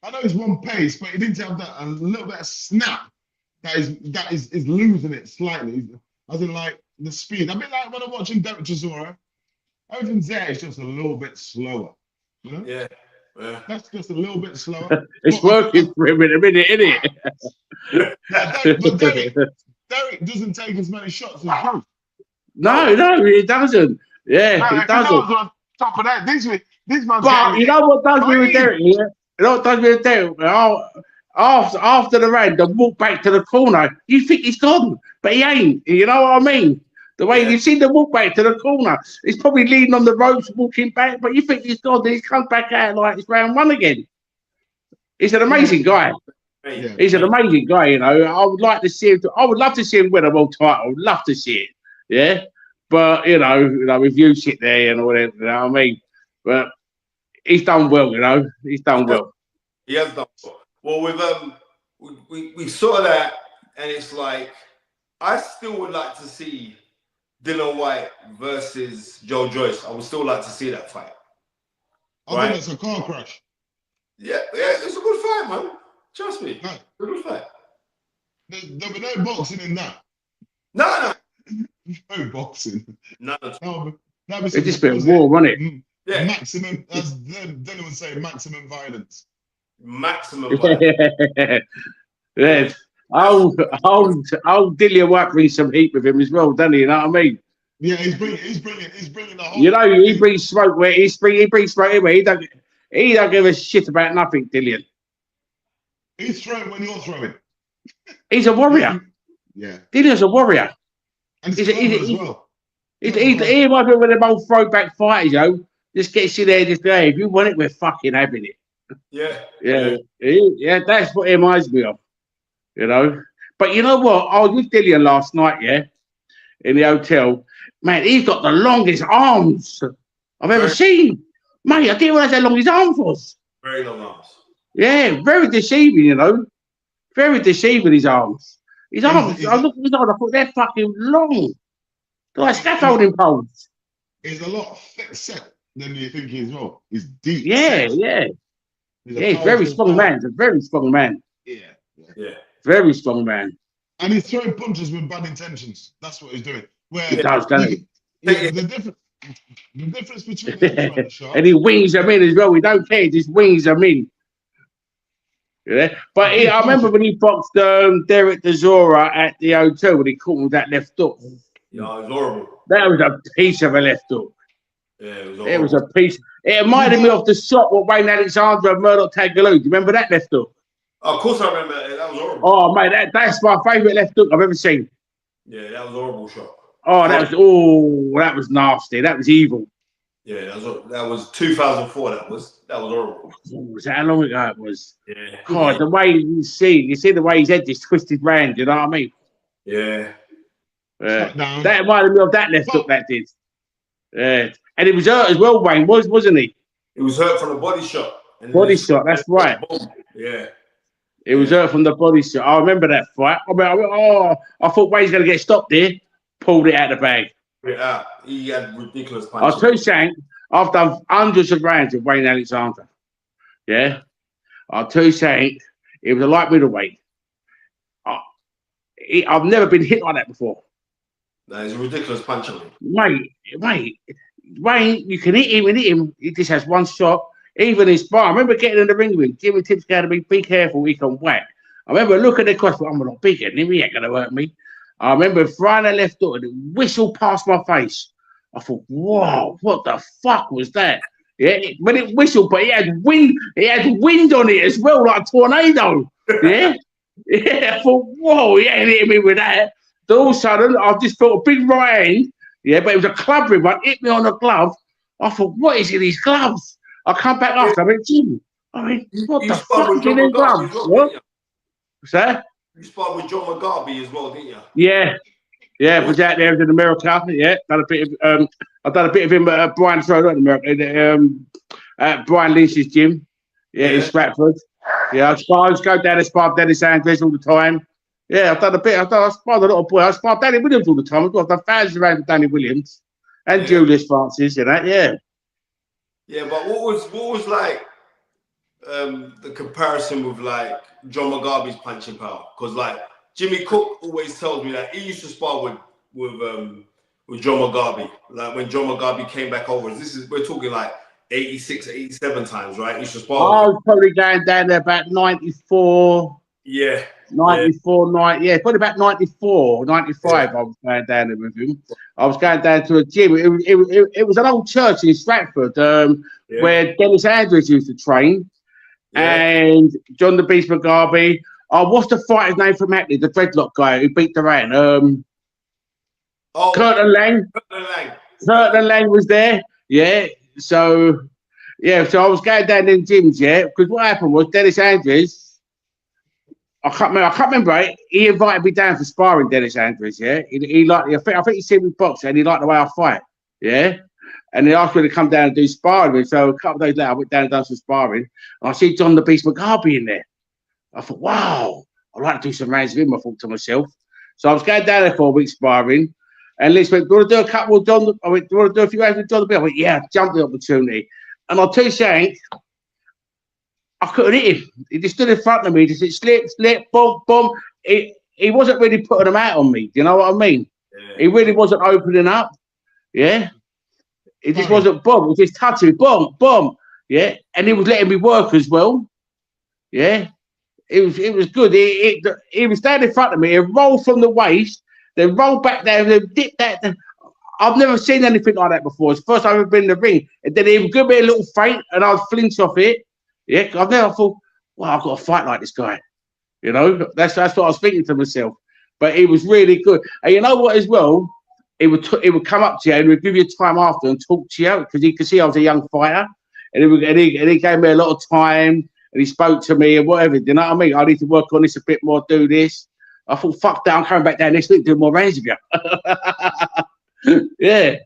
I know he's one pace, but he didn't have that a little bit of snap that is losing it slightly. As in like the speed. I mean, like when I'm watching Derek Chisora, everything's there. It's just a little bit slower. You know? Yeah. That's just a little bit slower. It's working for him in a minute, isn't it? Derek doesn't take as many shots as Bruce. No, he doesn't. Yeah, No, he because doesn't. I was on top of that. This man's But getting you know what does me with clean. Derek? Yeah? You know what does me with Derek? Oh, after the round, the walk back to the corner, you think he's gone, but he ain't. You know what I mean? The way you see the walk back to the corner, he's probably leaning on the ropes, walking back, but you think he's gone, then he comes back out like it's round one again. He's an amazing guy. Yeah. He's an amazing guy, you know. I would like to see him. I would love to see him win a world title. I would love to see it. Yeah, but you know, if you sit there and all that, you know what I mean. But he's done well, you know. He's done well. He has done well. Well, with we saw that, and it's like I still would like to see Dylan White versus Joe Joyce. I would still like to see that fight. I think it's a car crash. Yeah, it's a good fight, man. Trust me. No. It's a good fight. There'll be no boxing in that. No. No boxing. No. That'd be It's just been war, wasn't it? Yeah. Maximum, as Dylan would say, maximum violence. Maximum violence. Yeah. Old Dillian White brings some heat with him as well, doesn't he? You know what I mean? Yeah, he's bringing the whole. You know, he brings smoke where he brings smoke where he don't give a shit about nothing, Dillian. He's throwing when you're throwing. He's a warrior. Yeah. Dillian's a warrior. And he's as well. He reminds me of them old throwback fighters, yo. Just gets you there, just go, hey, if you want it, we're fucking having it. Yeah, that's what it reminds me of. You know? But you know what? I was with Dillian last night, yeah, in the hotel. Man, he's got the longest arms I've ever seen. Mate, I didn't realize how long his arms was. Very long arms. Yeah, very deceiving, you know. Very deceiving, his arms. His arms, I looked at his arms, I thought they're fucking long. They're like scaffolding poles. He's a lot thick set than you think he is as well. He's deep. Yeah. He's a very strong man. He's a very strong man. Yeah. Very strong man. And he's throwing punches with bad intentions. That's what he's doing. Where he does, doesn't he? The difference between the shot, and he wings them in as well. We don't care. He just wings them in. Yeah. But I remember when he boxed Derek Dezora at the hotel when he caught him with that left hook. Yeah, it was horrible. That was a piece of a left hook. Yeah, it was horrible. It was a piece. It reminded me of the shot with Wayne Alexander and Murdoch Tagaloo. Do you remember that left hook? Of course I remember it. That was horrible. Oh, mate, that's my favourite left hook I've ever seen. Yeah, that was a horrible shot. Oh, that was nasty. That was evil. Yeah, that was 2004. That was horrible. Was that how long ago it was? Yeah. God, the way you see the way his head just twisted round. You know what I mean? Yeah. That reminded me of that left hook that did. And he was hurt as well, Wayne, wasn't he? He was hurt from the body shot. Body shot, that's right. Yeah. It was hurt from the body shot. I remember that fight. I thought Wayne's going to get stopped there. Pulled it out of the bag. Yeah, he had ridiculous punches. I'll tell you something. I've done hundreds of rounds with Wayne Alexander. Yeah? I'll tell you something. It was a light middleweight. I've never been hit like that before. That is a ridiculous punch on him. Mate, Wayne, you can hit him. He just has one shot. Even his bar. I remember getting in the ring with him, giving tips, got to be careful, he can whack. I remember looking at the cross, I'm a lot bigger than him, he ain't going to hurt me. I remember throwing that left hook and it whistled past my face. I thought, whoa, what the fuck was that? Yeah, when it whistled, but he had wind on it as well, like a tornado. Yeah? I thought, whoa, he ain't hit me with that. So all of a sudden, I just felt a big right hand, yeah, but it was a club ring, but hit me on the glove. I thought, what is in these gloves? I come back after, I went, Jim, what the fuck is in these gloves? What? What's that? You sparred with John McGarvey as well, didn't you? Yeah, was out there in America. Yeah, done a bit of I've done a bit of him at Brian's Road in America, at Brian Lynch's gym. Yeah, in Stratford. Yeah, I just go down and spar Dennis Andres all the time. Yeah, I've done a bit. I sparred a little boy. I sparred Danny Williams all the time. I've done thousands around with Danny Williams and Julius Francis, you know. Yeah. Yeah, but what was like the comparison with like John McGarvey's punching power? Because like Jimmy Cook always tells me that he used to spar with John McGarvey. Like when John McGarvey came back over, we're talking like 86, 87 times, right? He used to spar. I was probably going down there about 94. Yeah. 94, probably about 94, 95. I was going down there with him. I was going down to a gym. It was an old church in Stratford where Dennis Andrews used to train, and John the Beast Mugabe. What's the fighter's name from Hackney? The dreadlock guy who beat Duran. Curtin Lang. Curtin Lang was there. Yeah. So I was going down in gyms. Yeah, because what happened was Dennis Andrews. I can't remember. Right? He invited me down for sparring, Dennis Andrews. Yeah, he liked. I think he seen me box and he liked the way I fight. Yeah, and he asked me to come down and do sparring. So a couple of days later, I went down and done some sparring. And I see John the Beast Mugabe in there. I thought, wow, I'd like to do some rounds with him. I thought to myself. So I was going down there for a week sparring, and Liz went, "Do you want to do a couple with John?" I went, "Do you want to do a few rounds with John the Beast?" I went, "Yeah." Jumped the opportunity, and I'll tell you something. I couldn't hit him. He just stood in front of me. He just said, slip, boom, boom. He wasn't really putting them out on me. Do you know what I mean? Yeah. He really wasn't opening up. Yeah. He just wasn't boom. He was just touching me. Boom, boom. Yeah. And he was letting me work as well. Yeah. It was good. He was standing in front of me. He rolled from the waist, then rolled back down, then dipped that. I've never seen anything like that before. It's the first time I've ever been in the ring. And then he would give me a little feint and I'd flinch off it. Yeah, I've never thought, wow, I've got to fight like this guy. You know, that's what I was thinking to myself. But he was really good. And you know what as well? He would come up to you and he would give you time after and talk to you because he could see I was a young fighter. And he gave me a lot of time and he spoke to me and whatever. You know what I mean? I need to work on this a bit more, do this. I thought, fuck that, I'm coming back down next week doing more rounds with you. Yeah.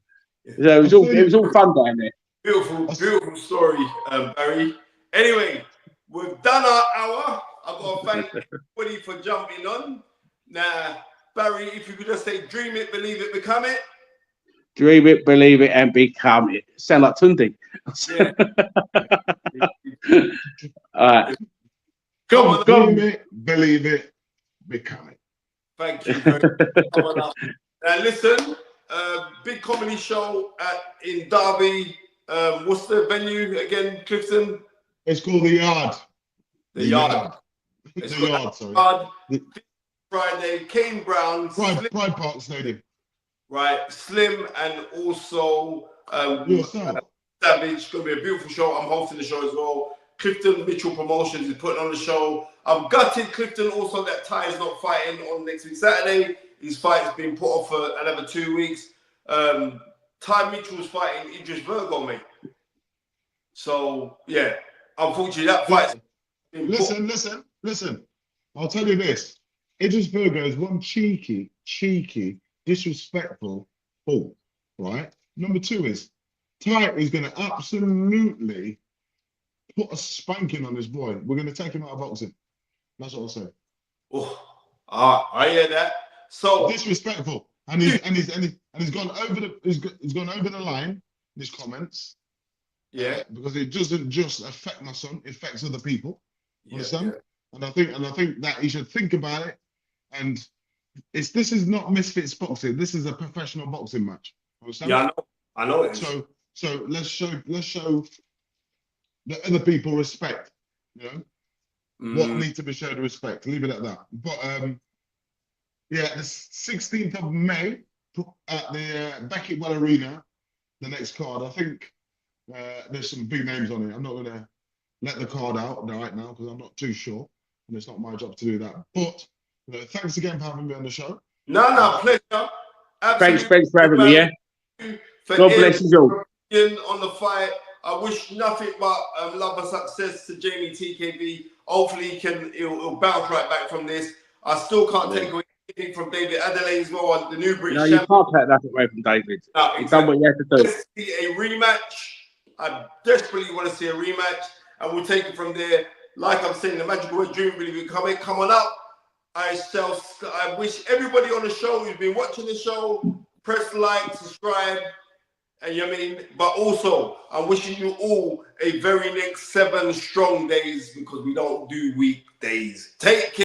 So it was all fun down there. Beautiful story, Barry. Anyway, we've done our hour. I've got to thank everybody for jumping on. Now, Barry, if you could just say, dream it, believe it, become it. Dream it, believe it, and become it. Sound like Tunde. Yeah. All right. Come. Dream it, believe it, become it. Thank you very much. Now, listen, big comedy show in Derby. What's the venue again, Clifton? It's called the Yarde. The Yarde. It's the Yarde, sorry. Yarde, Friday, Kane Brown. Pride Park Stadium. Right, Slim and also yourself. Savage. It's going to be a beautiful show. I'm hosting the show as well. Clifton Mitchell Promotions is putting on the show. I'm gutted, Clifton, also that Ty is not fighting on next week Saturday. His fight has been put off for another 2 weeks. Ty Mitchell's fighting Idris Virgo, mate. So, yeah. Unfortunately, that fight's been Listen. I'll tell you this. Idris Virgo is one cheeky, disrespectful fool, right? Number two is Ty is going to absolutely put a spanking on this boy. We're going to take him out of boxing. That's what I'll say. Oh, I hear that. So disrespectful, and he's gone over the line in his comments. Yeah, because it doesn't just affect my son; it affects other people. Understand? Yeah. And I think that he should think about it. And this is not misfits boxing. This is a professional boxing match. Understand? Yeah, I know it. So let's show the other people respect. You know what needs to be shown respect. Leave it at that. But the 16th of May at the Beckettwell Arena, the next card. I think there's some big names on it. I'm not going to let the card out right now because I'm not too sure, and it's not my job to do that. But thanks again for having me on the show. No, pleasure. Absolutely. Thanks for having me. Yeah. God bless you all. On the fight, I wish nothing but love and success to Jamie TKB. Hopefully, he'll bounce right back from this. I still can't take away anything from David Adeleye as well on the new British. No, you can't take that away from David. No, He's done what you have to do. Let's see a rematch. I desperately want to see a rematch, and we'll take it from there. Like I'm saying, the magical word dream really come on up. I wish everybody on the show who's been watching the show, press like, subscribe, and you know what I mean? But also, I'm wishing you all a very next 7 strong days because we don't do weekdays. Take care.